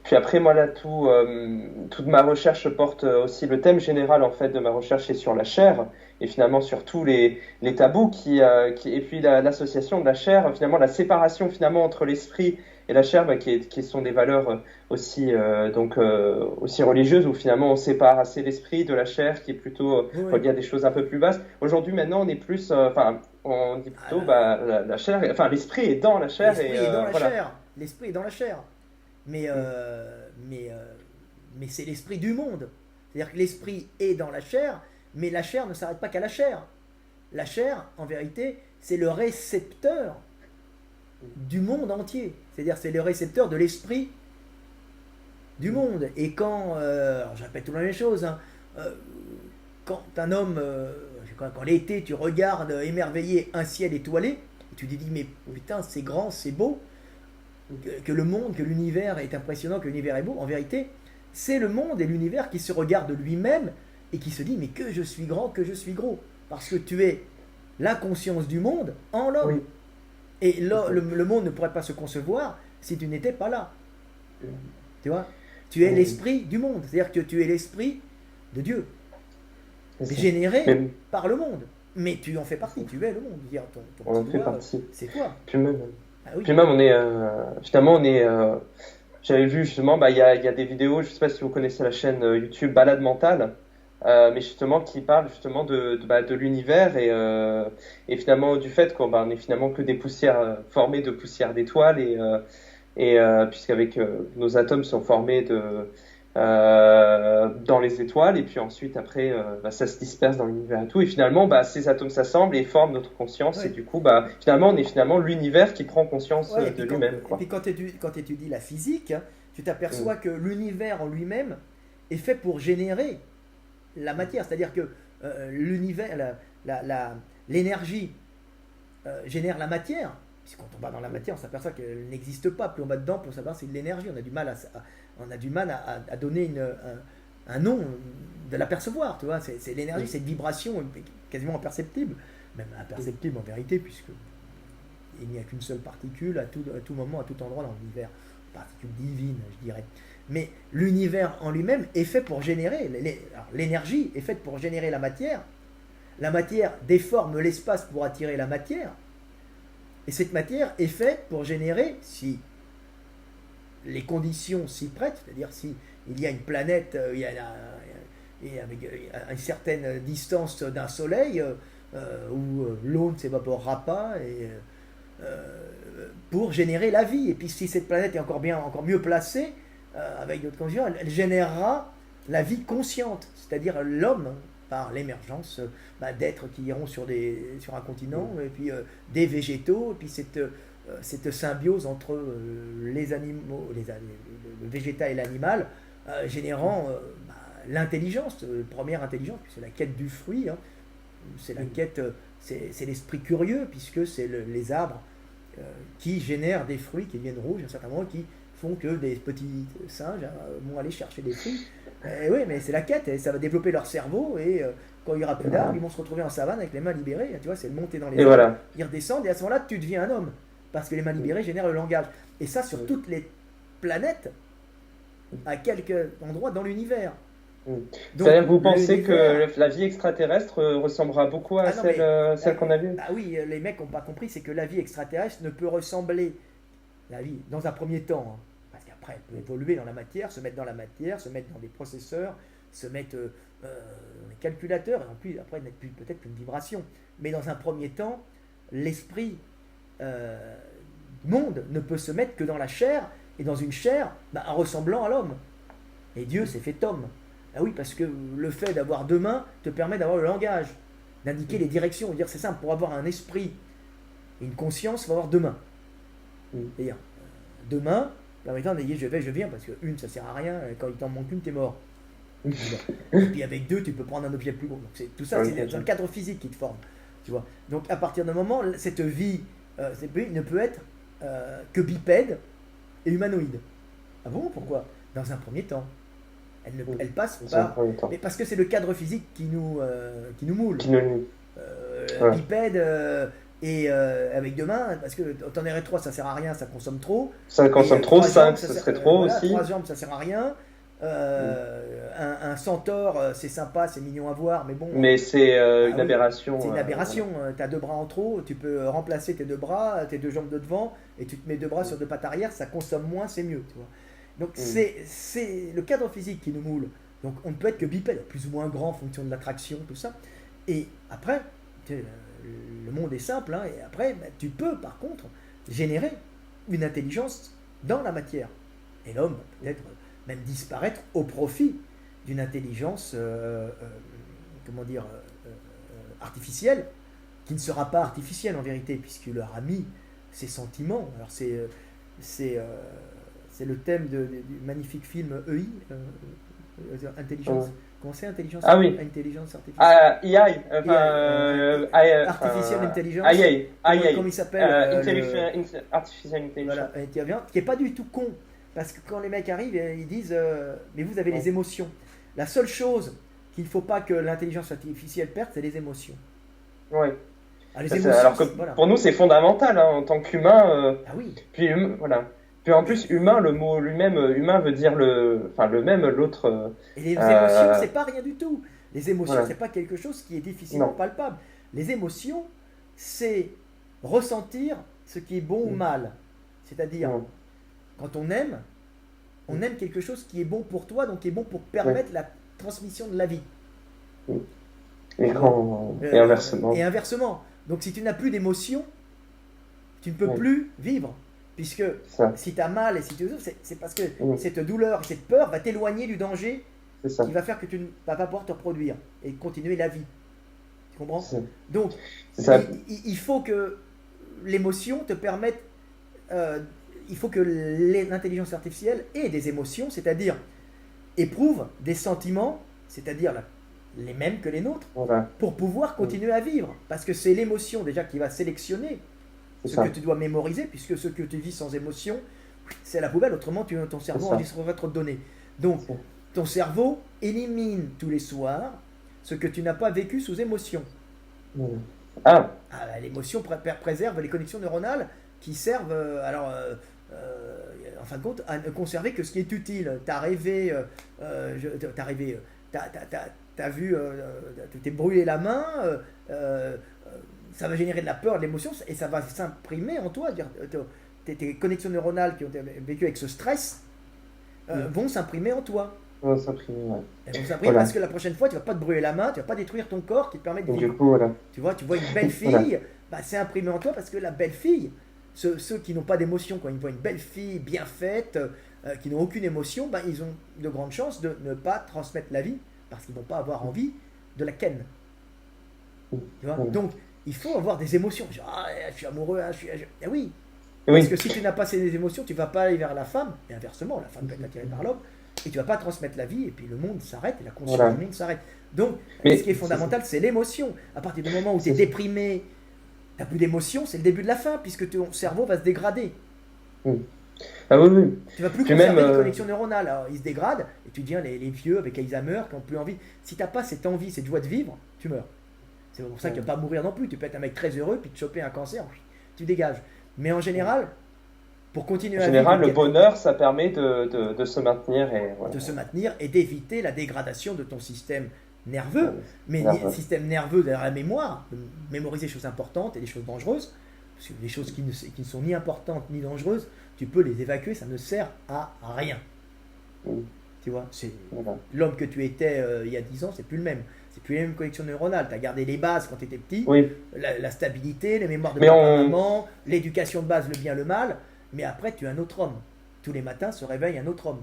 puis après moi là toute ma recherche porte aussi le thème général en fait de ma recherche est sur la chair et finalement sur tous les tabous et puis l'association de la chair, finalement la séparation finalement entre l'esprit et la chair qui sont des valeurs aussi aussi religieuses, où finalement on sépare assez l'esprit de la chair qui est plutôt relié à des choses un peu plus basses. Aujourd'hui maintenant on est plus on dit plutôt la chair, enfin l'esprit est dans la chair. L'esprit est dans la chair. L'esprit est dans la chair. Mais c'est l'esprit du monde. C'est-à-dire que l'esprit est dans la chair, mais la chair ne s'arrête pas qu'à la chair. La chair, en vérité, c'est le récepteur du monde entier. C'est-à-dire c'est le récepteur de l'esprit du monde. Et quand, alors je répète toujours la même chose, hein, quand un homme, quand l'été tu regardes émerveillé un ciel étoilé, et tu te dis mais putain c'est grand, c'est beau, que le monde, que l'univers est impressionnant, que l'univers est beau, en vérité c'est le monde et l'univers qui se regardent lui-même et qui se dit mais que je suis grand, que je suis gros, parce que tu es la conscience du monde en l'homme. Oui. Et le monde ne pourrait pas se concevoir si tu n'étais pas là. Tu vois, tu es l'esprit du monde, c'est-à-dire que tu es l'esprit de Dieu, généré par le monde. Mais tu en fais partie, tu es le monde. Dire, on en fait partie. C'est toi. Puis même, on est finalement j'avais vu justement, il y a des vidéos, je ne sais pas si vous connaissez la chaîne YouTube Balade Mentale, mais justement qui parle justement de l'univers et finalement du fait qu'on est finalement que des poussières formées de poussières d'étoiles et puisqu'avec nos atomes sont formés dans les étoiles, et puis ensuite après ça se disperse dans l'univers et tout, et finalement ces atomes s'assemblent et forment notre conscience, et du coup finalement on est finalement l'univers qui prend conscience de lui-même. Et puis quand tu étudies la physique, hein, tu t'aperçois que l'univers en lui-même est fait pour générer la matière, c'est-à-dire que l'univers, l'énergie génère la matière. Puis quand on va dans la matière, on s'aperçoit qu'elle n'existe pas. Plus on va dedans, plus on s'aperçoit que c'est de l'énergie. On a du mal à donner un nom, de l'apercevoir. Tu vois, c'est l'énergie, c'est une vibration quasiment imperceptible, même imperceptible en vérité, puisque il n'y a qu'une seule particule à tout moment, à tout endroit dans l'univers. particules divines, je dirais. Mais l'univers en lui-même est fait pour générer, l'énergie est faite pour générer la matière déforme l'espace pour attirer la matière, et cette matière est faite pour générer, si les conditions s'y prêtent, c'est-à-dire si il y a une planète et avec une certaine distance d'un soleil où l'eau ne s'évaporera pas pour générer la vie. Et puis si cette planète est encore mieux placée, avec d'autres conditions, elle générera la vie consciente, c'est-à-dire l'homme, par l'émergence d'êtres qui iront sur un continent, et puis des végétaux, et puis cette symbiose entre les animaux, le végétal et l'animal, générant l'intelligence, première intelligence, c'est la quête du fruit, hein. C'est la quête, c'est l'esprit curieux, puisque c'est les arbres qui génèrent des fruits qui deviennent rouges à un certain moment, qui font que des petits singes vont aller chercher des fruits. Et oui, mais c'est la quête, et ça va développer leur cerveau, et quand il y aura plus d'arbres, ils vont se retrouver en savane avec les mains libérées, tu vois, c'est le monter dans les arbres, ils redescendent, et à ce moment-là, tu deviens un homme, parce que les mains libérées génèrent le langage. Et ça, sur toutes les planètes, à quelques endroits dans l'univers. Donc, vous pensez que la vie extraterrestre ressemblera beaucoup à celle qu'on a vue? Ah oui, les mecs n'ont pas compris, c'est que la vie extraterrestre ne peut ressembler, la vie, dans un premier temps, hein, parce qu'après elle peut évoluer dans la matière, se mettre dans des processeurs, se mettre dans des calculateurs, et en plus, après, peut-être qu'une vibration. Mais dans un premier temps, l'esprit monde ne peut se mettre que dans la chair, et dans une chair en ressemblant à l'homme. Et Dieu s'est fait homme. Ah oui, parce que le fait d'avoir deux mains te permet d'avoir le langage, d'indiquer les directions. Dire, c'est simple, pour avoir un esprit et une conscience, il faut avoir deux mains. C'est-à-dire, deux mains, permettant de dire je vais, je viens, parce qu'une, ça sert à rien, quand il t'en manque une, t'es mort. Et puis avec deux, tu peux prendre un objet plus gros. Donc tout ça, c'est dans le cadre physique qui te forme. Tu vois. Donc à partir d'un moment, cette vie ne peut être que bipède et humanoïde. Ah bon, pourquoi? Dans un premier temps. Elle passe par... Mais parce que c'est le cadre physique qui nous moule. Bipède et avec deux mains, parce que t'en aurais trois, ça sert à rien, ça consomme trop. Ça consomme trop, cinq, ça serait trop aussi. Trois jambes, ça sert à rien. Un centaure, c'est sympa, c'est mignon à voir, mais bon. Mais c'est une aberration. C'est une aberration. T'as deux bras en trop, tu peux remplacer tes deux bras, tes deux jambes de devant, et tu te mets deux bras sur deux pattes arrière, ça consomme moins, c'est mieux, tu vois. Donc c'est le cadre physique qui nous moule. Donc on ne peut être que bipède, plus ou moins grand en fonction de l'attraction, tout ça. Et après, le monde est simple, hein, et après, tu peux par contre générer une intelligence dans la matière. Et l'homme peut-être même disparaître au profit d'une intelligence, artificielle, qui ne sera pas artificielle en vérité, puisqu'il leur a mis ses sentiments. Alors c'est le thème du magnifique film EI, intelligence. Comment c'est intelligence? Ah oui. Intelligence artificielle. Artificial intelligence. Comment il s'appelle? Artificial intelligence. Voilà, qui est pas du tout con, parce que quand les mecs arrivent, ils disent mais vous avez les émotions. La seule chose qu'il ne faut pas que l'intelligence artificielle perde, c'est les émotions. Oui. Les émotions, alors que pour nous, c'est fondamental, hein, en tant qu'humain. Ah oui. Puis voilà. Puis en plus, humain, le mot lui-même, humain veut dire l'autre. Et les émotions, c'est pas rien du tout. Les émotions, c'est pas quelque chose qui est difficilement palpable. Les émotions, c'est ressentir ce qui est bon ou mal. C'est-à-dire, quand on aime quelque chose qui est bon pour toi, donc qui est bon pour permettre la transmission de la vie. Et inversement. Et inversement. Donc si tu n'as plus d'émotion, tu ne peux plus vivre. Puisque si tu as mal et si tu c'est parce que cette douleur, cette peur va t'éloigner du danger qui va faire que tu ne vas pas pouvoir te reproduire et continuer la vie. Tu comprends? Donc, il faut que l'émotion te permette, il faut que l'intelligence artificielle ait des émotions, c'est-à-dire éprouve des sentiments, c'est-à-dire les mêmes que les nôtres, pour pouvoir continuer à vivre. Parce que c'est l'émotion déjà qui va sélectionner ce que tu dois mémoriser, puisque ce que tu vis sans émotion, c'est la poubelle, autrement ton cerveau va te donner. Donc, ton cerveau élimine tous les soirs ce que tu n'as pas vécu sous émotion. L'émotion préserve les connexions neuronales qui servent, en fin de compte, à ne conserver que ce qui est utile. T'as rêvé, t'as vu, tu t'es brûlé la main, ça va générer de la peur, de l'émotion, et ça va s'imprimer en toi. Tes connexions neuronales qui ont vécu avec ce stress vont s'imprimer en toi. Ouais, s'imprimer, ouais. Elles vont s'imprimer parce que la prochaine fois, tu vas pas te brûler la main, tu vas pas détruire ton corps qui te permet de Donc, vivre. du coup, voilà. Tu vois une belle fille, c'est imprimé en toi parce que la belle fille, ceux qui n'ont pas d'émotion, quand ils voient une belle fille bien faite, qui n'ont aucune émotion, ils ont de grandes chances de ne pas transmettre la vie parce qu'ils vont pas avoir envie de la ken. Tu vois. Donc, il faut avoir des émotions. Genre, je suis amoureux, ah oui. Parce que si tu n'as pas ces émotions, tu vas pas aller vers la femme, et inversement, la femme peut être attirée par l'homme, et tu vas pas transmettre la vie, et puis le monde s'arrête, et la conscience du monde s'arrête. Donc, ce qui est fondamental, c'est l'émotion. À partir du moment où tu es déprimé, tu n'as plus d'émotion, c'est le début de la fin, puisque ton cerveau va se dégrader. Ah oui. Tu vas plus conserver les connexions neuronales. Alors, ils se dégradent, et tu deviens les vieux avec Alzheimer qui n'ont plus envie. Si tu n'as pas cette envie, cette joie de vivre, tu meurs. C'est pour ça que tu ne vas pas mourir non plus. Tu peux être un mec très heureux, puis te choper un cancer, tu dégages. Mais en général, pour continuer à vivre... le bonheur, ça permet de se maintenir. De se maintenir et d'éviter la dégradation de ton système nerveux. Mais système nerveux derrière la mémoire, de mémoriser des choses importantes et des choses dangereuses. Parce que les choses qui ne sont ni importantes ni dangereuses, tu peux les évacuer, ça ne sert à rien. Tu vois, l'homme que tu étais il y a 10 ans, c'est plus le même. C'est plus les mêmes connexions neuronales. Tu as gardé les bases quand tu étais petit, la stabilité, les mémoires de maman, l'éducation de base, le bien, le mal. Mais après, tu es un autre homme. Tous les matins se réveille un autre homme.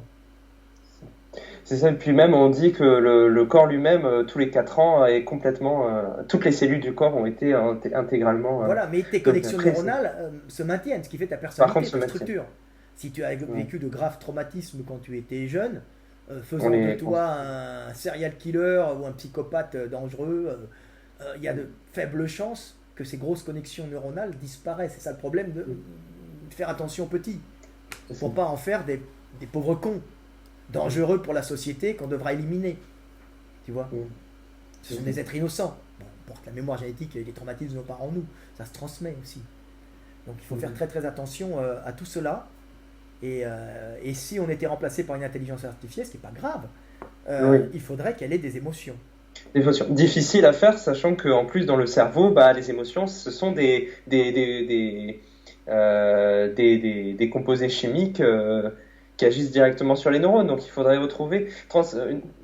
C'est ça, et puis même on dit que le corps lui-même, tous les 4 ans, est complètement... toutes les cellules du corps ont été intégralement... voilà, mais tes connexions neuronales se maintiennent, ce qui fait ta personnalité, ta structure. Si tu as vécu de graves traumatismes quand tu étais jeune, faisant de toi un serial killer ou un psychopathe dangereux, il y a de faibles chances que ces grosses connexions neuronales disparaissent. C'est ça le problème de faire attention petit, pour pas en faire des pauvres cons dangereux pour la société qu'on devra éliminer. Tu vois, ce sont des êtres innocents. Bon, on porte la mémoire génétique et les traumatismes de nos parents en nous, ça se transmet aussi. Donc il faut faire très très attention à tout cela. Et si on était remplacé par une intelligence artificielle, ce qui n'est pas grave, il faudrait qu'elle ait des émotions. Des émotions difficiles à faire, sachant qu'en plus dans le cerveau, les émotions, ce sont des composés chimiques qui agissent directement sur les neurones. Donc il faudrait retrouver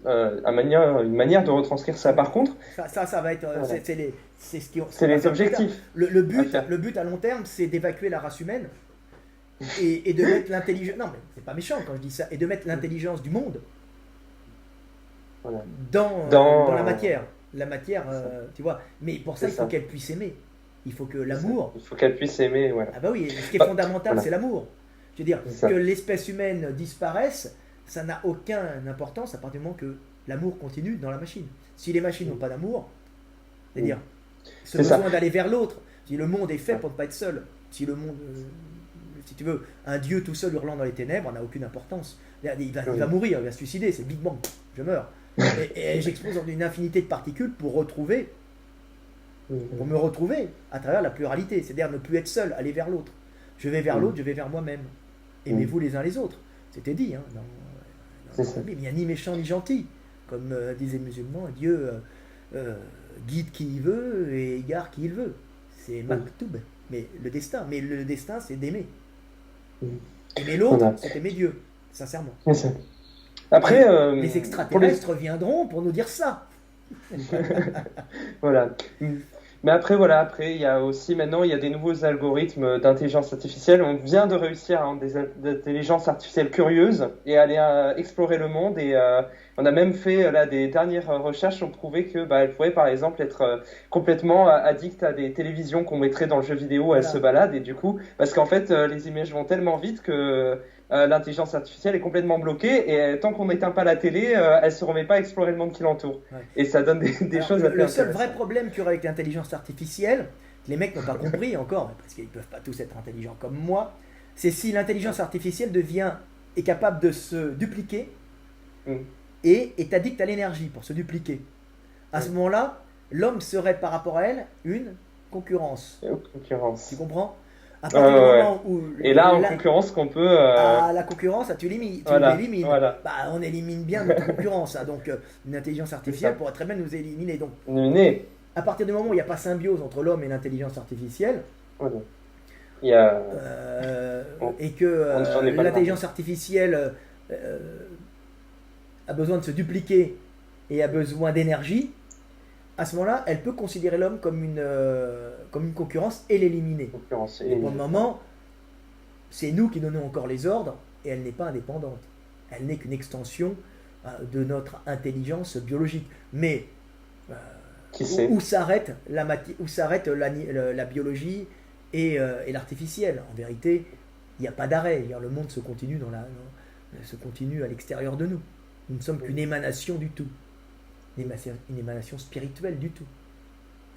une manière de retranscrire ça. Par contre, ça va être c'est les objectifs. Le but à long terme, c'est d'évacuer la race humaine. Et de mettre l'intelligence... Non, mais c'est pas méchant quand je dis ça. Et de mettre l'intelligence du monde dans la matière. La matière, tu vois. Mais pour ça, il faut qu'elle puisse aimer. Il faut que l'amour... Il faut qu'elle puisse aimer, voilà. Ah bah oui, ce qui est fondamental, c'est l'amour. Je veux dire, que l'espèce humaine disparaisse, ça n'a aucune importance à partir du moment que l'amour continue dans la machine. Si les machines n'ont pas d'amour, c'est-à-dire ce besoin d'aller vers l'autre, si le monde est fait pour ne pas être seul, si le monde... si tu veux, un dieu tout seul hurlant dans les ténèbres n'a aucune importance. Il va mourir, il va se suicider, c'est le Big Bang, je meurs. Et j'explose une infinité de particules pour me retrouver à travers la pluralité, c'est-à-dire ne plus être seul, aller vers l'autre. Je vais vers l'autre, je vais vers moi-même. Aimez-vous les uns les autres. C'était dit, hein, dans la Bible. Il n'y a ni méchant ni gentil. Comme disaient les musulmans, Dieu guide qui il veut et égare qui il veut. C'est Maktoub, mais le destin, c'est d'aimer. Aimer l'autre, c'est aimer Dieu, sincèrement. Après, les extraterrestres viendront pour nous dire ça. Voilà. Mais après, il y a aussi maintenant, il y a des nouveaux algorithmes d'intelligence artificielle. On vient de réussir à avoir des intelligences artificielles curieuses et aller explorer le monde. Et on a même fait des dernières recherches ont prouvé que elle pourrait par exemple être complètement addict à des télévisions qu'on mettrait dans le jeu vidéo. Elle se balade et du coup, parce qu'en fait, les images vont tellement vite que l'intelligence artificielle est complètement bloquée et tant qu'on n'éteint pas la télé, elle se remet pas à explorer le monde qui l'entoure. Et ça donne des choses à faire. Le seul vrai problème qu'il y aura avec l'intelligence artificielle, que les mecs n'ont pas compris encore, parce qu'ils ne peuvent pas tous être intelligents comme moi, c'est si l'intelligence artificielle est capable de se dupliquer et est addict à l'énergie pour se dupliquer. À ce moment-là, l'homme serait par rapport à elle une concurrence. Tu comprends ? À partir du moment où Et là, en concurrence, qu'on peut... la concurrence, tu l'élimines. Voilà. Bah, on élimine bien notre concurrence. Donc, une intelligence artificielle pourrait très bien nous éliminer. Donc, à partir du moment où il n'y a pas symbiose entre l'homme et l'intelligence artificielle, il y a... et que l'intelligence artificielle a besoin de se dupliquer et a besoin d'énergie, à ce moment-là, elle peut considérer l'homme comme une concurrence et l'éliminer. Et pour le moment, c'est nous qui donnons encore les ordres et elle n'est pas indépendante. Elle n'est qu'une extension de notre intelligence biologique. Mais où s'arrête la biologie et l'artificiel? En vérité, il n'y a pas d'arrêt. Le monde se continue, se continue à l'extérieur de nous. Nous ne sommes qu'une émanation du tout. Une émanation spirituelle du tout.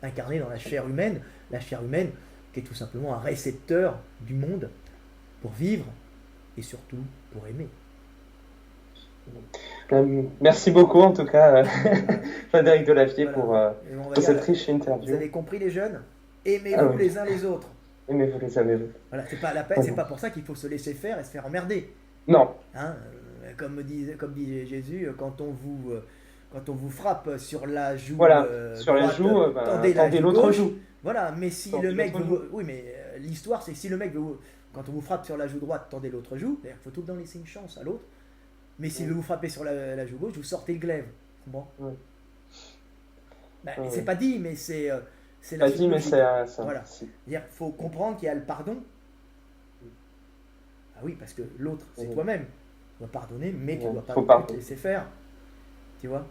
Incarnée dans la chair humaine qui est tout simplement un récepteur du monde pour vivre et surtout pour aimer. Merci beaucoup en tout cas, Frédéric Delavier, pour cette riche interview. Vous avez compris les jeunes? Aimez-vous les uns les autres. Aimez-vous les uns les autres. Voilà, c'est pas la peine, c'est pas pour ça qu'il faut se laisser faire et se faire emmerder. Non. Comme dit Jésus, quand on vous frappe sur la joue, sur la joue, tendez l'autre joue. Voilà, mais si le mec veut, oui, mais l'histoire c'est que si le mec veut, quand on vous frappe sur la joue droite, tendez l'autre joue. Il faut tout le temps laisser une chance à l'autre. Mais s'il veut vous frapper sur la joue gauche, vous sortez le glaive. Bon. C'est pas dit, mais c'est la pas dit, mais c'est voilà. Il faut comprendre qu'il y a le pardon. Ah oui, parce que l'autre, c'est toi-même. Tu dois pardonner, mais tu dois pas te laisser faire. Tu vois?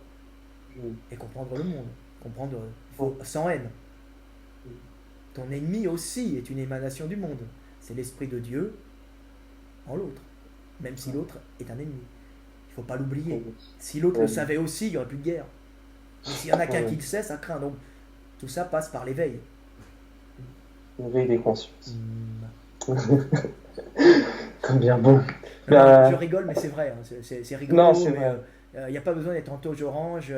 Et comprendre le monde. Comprendre sans haine. Ton ennemi aussi est une émanation du monde. C'est l'esprit de Dieu en l'autre. Même si l'autre est un ennemi. Il ne faut pas l'oublier. Si l'autre le savait aussi, il n'y aurait plus de guerre. Mais s'il y en a qu'un qui le sait, ça craint. Donc, tout ça passe par l'éveil. L'éveil des consciences. Comme bien bon. Je rigole, mais c'est vrai. C'est rigolo. Non, c'est vrai. Il n'y a pas besoin d'être en toge orange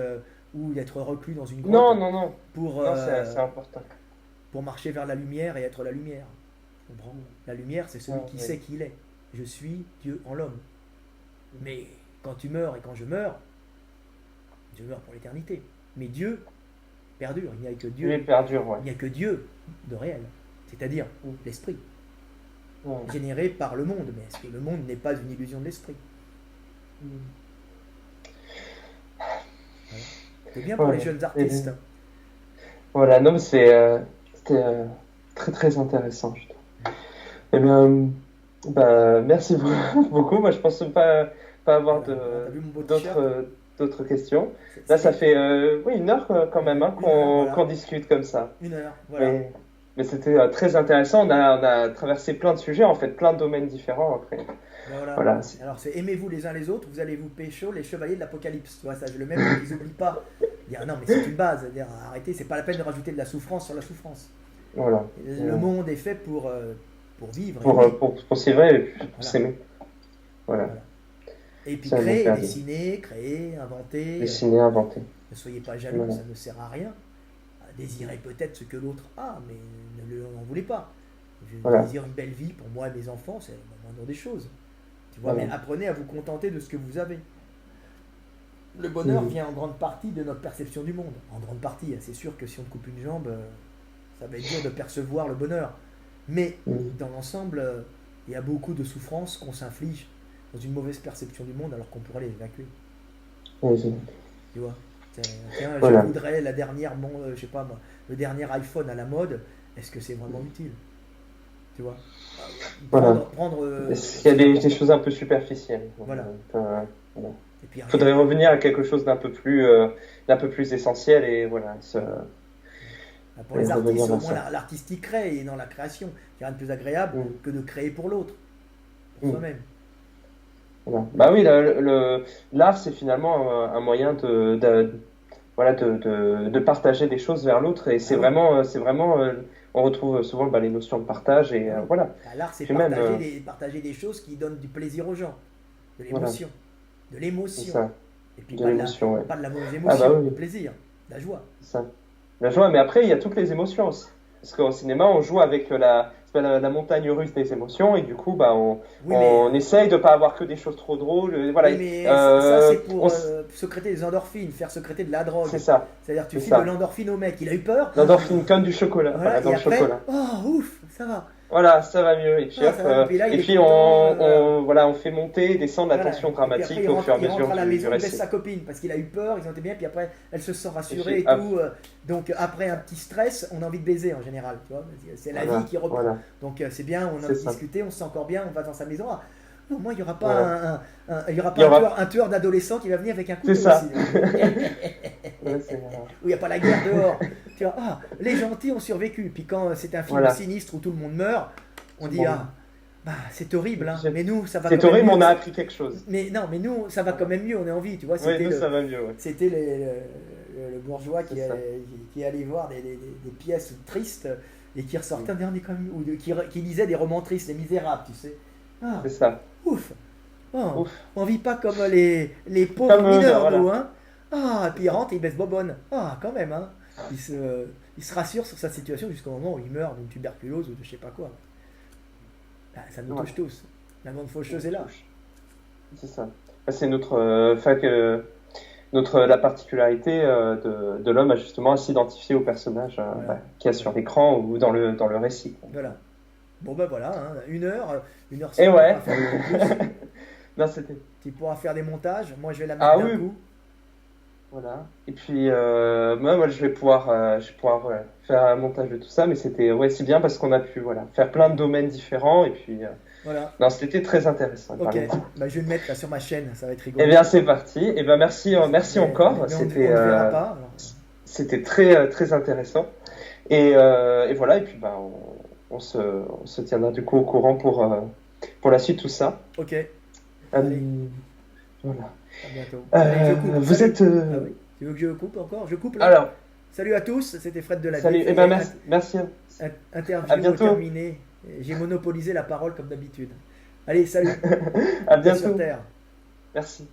ou d'être reclus dans une grotte. Non. C'est important. Pour marcher vers la lumière et être la lumière. La lumière, c'est celui qui sait qui il est. Je suis Dieu en l'homme. Mais quand tu meurs et quand je meurs pour l'éternité. Mais Dieu perdure. Il n'y a que Dieu. Il n'y a que Dieu de réel. C'est-à-dire l'esprit. Généré par le monde. Mais est-ce que le monde n'est pas une illusion de l'esprit? C'est bien pour les jeunes artistes. Voilà, non, mais c'était très très intéressant, je trouve. Eh bien, merci beaucoup. Moi, je pense pas avoir d'autres questions. Là, ça fait 1 heure quand même qu'on discute comme ça. 1 heure, voilà. Mais c'était très intéressant. On a traversé plein de sujets, en fait, plein de domaines différents après. Voilà. Alors, c'est aimez-vous les uns les autres, vous allez vous pécho les chevaliers de l'Apocalypse. Tu vois, ça, le même, ils n'oublient pas. Non, mais c'est une base. Arrêtez, c'est pas la peine de rajouter de la souffrance sur la souffrance. Voilà. Le monde est fait pour vivre. Pour s'aimer et pour s'aimer. Voilà. Et puis créer, dessiner, inventer. Ne soyez pas jaloux, ça ne sert à rien. Désirez peut-être ce que l'autre a, mais ne l'en voulez pas. Je désire une belle vie pour moi et mes enfants, c'est la moindre des choses. Tu vois, mais apprenez à vous contenter de ce que vous avez. Le bonheur vient en grande partie de notre perception du monde. En grande partie, c'est sûr que si on te coupe une jambe, ça va être dur de percevoir le bonheur. Mais dans l'ensemble, il y a beaucoup de souffrances qu'on s'inflige dans une mauvaise perception du monde alors qu'on pourrait les évacuer. Tu vois, tiens, je voudrais la dernière, le dernier iPhone à la mode. Est-ce que c'est vraiment utile? Tu vois, il y a des choses un peu superficielles. Voilà. Et puis, il faudrait revenir à quelque chose d'un peu plus essentiel et voilà. Pour les artistes, au moins l'artistique crée et dans la création, il n'y a rien de plus agréable que de créer pour l'autre, pour soi-même. Voilà. Bah oui, l'art c'est finalement un moyen de partager des choses vers l'autre et c'est vraiment on retrouve souvent les notions de partage et voilà. L'art c'est partager des choses qui donnent du plaisir aux gens, de l'émotion, de l'émotion. Et puis pas de la mauvaise émotion, du plaisir, de la joie. Ça. La joie, mais après il y a toutes les émotions aussi. Parce qu'au cinéma on joue avec s'appelle la montagne russe des émotions, et du coup, bah, Oui, on essaye de pas avoir que des choses trop drôles. Voilà. oui, mais ça, c'est pour On sécréter des endorphines, faire sécréter de la drogue. c'est ça, C'est-à-dire, tu c'est files de ça. l'endorphine au mec, il a eu peur. L'endorphine comme du chocolat, Voilà, voilà, dans et le après, chocolat. oh, ouf, ça va. Voilà, ça va mieux. Et puis, Ah, ça va. Et puis là, il et est puis content, voilà, on fait monter et descendre la voilà. tension Et puis après, dramatique au fur et à il rentre mesure à la du maison, il baisse récit. sa copine parce qu'il a eu peur, ils ont été bien, puis après, elle se sent rassurée Et et puis, tout. Donc, après un petit stress, on a envie de baiser en général, tu vois. C'est la Voilà, vie qui reprend. voilà, Donc, c'est bien, on a c'est envie de ça. discuter, on se sent encore bien, on va dans sa maison. Ah, non, moi, il n'y aura pas Voilà. il y aura Il pas y aura- un tueur d'adolescent qui va venir avec un couteau C'est ça. aussi. Ouais, c'est- Où il n'y a pas la guerre dehors. Tu vois, ah, les gentils ont survécu. Puis quand c'est un film Voilà. sinistre où tout le monde meurt, on dit, Bon. ah, bah, c'est horrible, hein. Mais nous, ça va C'est quand même horrible, mais mieux. on a appris quelque chose. Mais non, mais nous, ça va quand même mieux, on est en vie, tu vois. Oui, nous, ça va mieux. Ouais. C'était le bourgeois C'est ça. qui allait voir des pièces tristes et qui ressortait en disant, on est quand même- ou qui lisait des romans tristes, Les Misérables, tu sais. Ah, C'est ça. ouf. Oh, Ouf. on vit pas comme les pauvres Comme eux, mineurs, voilà. nous, hein. Ah, et puis il rentre, il baisse bobonne. Ah, quand même, hein. Il se rassure sur sa situation jusqu'au moment où il meurt d'une tuberculose ou de je sais pas quoi. Ah, ça nous Ouais. touche tous. La grande faucheuse est là. C'est ça. C'est la particularité de l'homme, justement, à s'identifier au personnage Voilà. qu'il y a sur l'écran ou dans le récit. Voilà. Bon ben voilà, hein, une heure Et ouais. on va faire beaucoup plus. Non, c'était. Tu pourras faire des montages, moi je vais la mettre Ah d'un oui. coup. Voilà. Et puis, moi, je vais pouvoir ouais, faire un montage de tout ça, mais c'était c'est bien parce qu'on a pu faire plein de domaines différents. Et puis, Voilà. non, c'était très intéressant. de Ok, parler de ça. bah, je vais le mettre là sur ma chaîne, ça va être rigolo. Eh bien, c'est parti. Eh bien, merci encore. Mais on ne C'était verra pas. alors. c'était très, très intéressant. Et voilà. Et puis, on se tiendra du coup au courant pour la suite, tout ça. Ok, Voilà. à bientôt. Allez, je coupe. Vous Salut. êtes. Ah oui. Tu veux que je coupe encore? Je coupe là. Alors, Salut à tous, c'était Fred de la salut. Vie. Eh ben, merci. Interview À bientôt. terminée. J'ai monopolisé la parole comme d'habitude. Allez, salut. À Paix sur bientôt. Terre. Merci.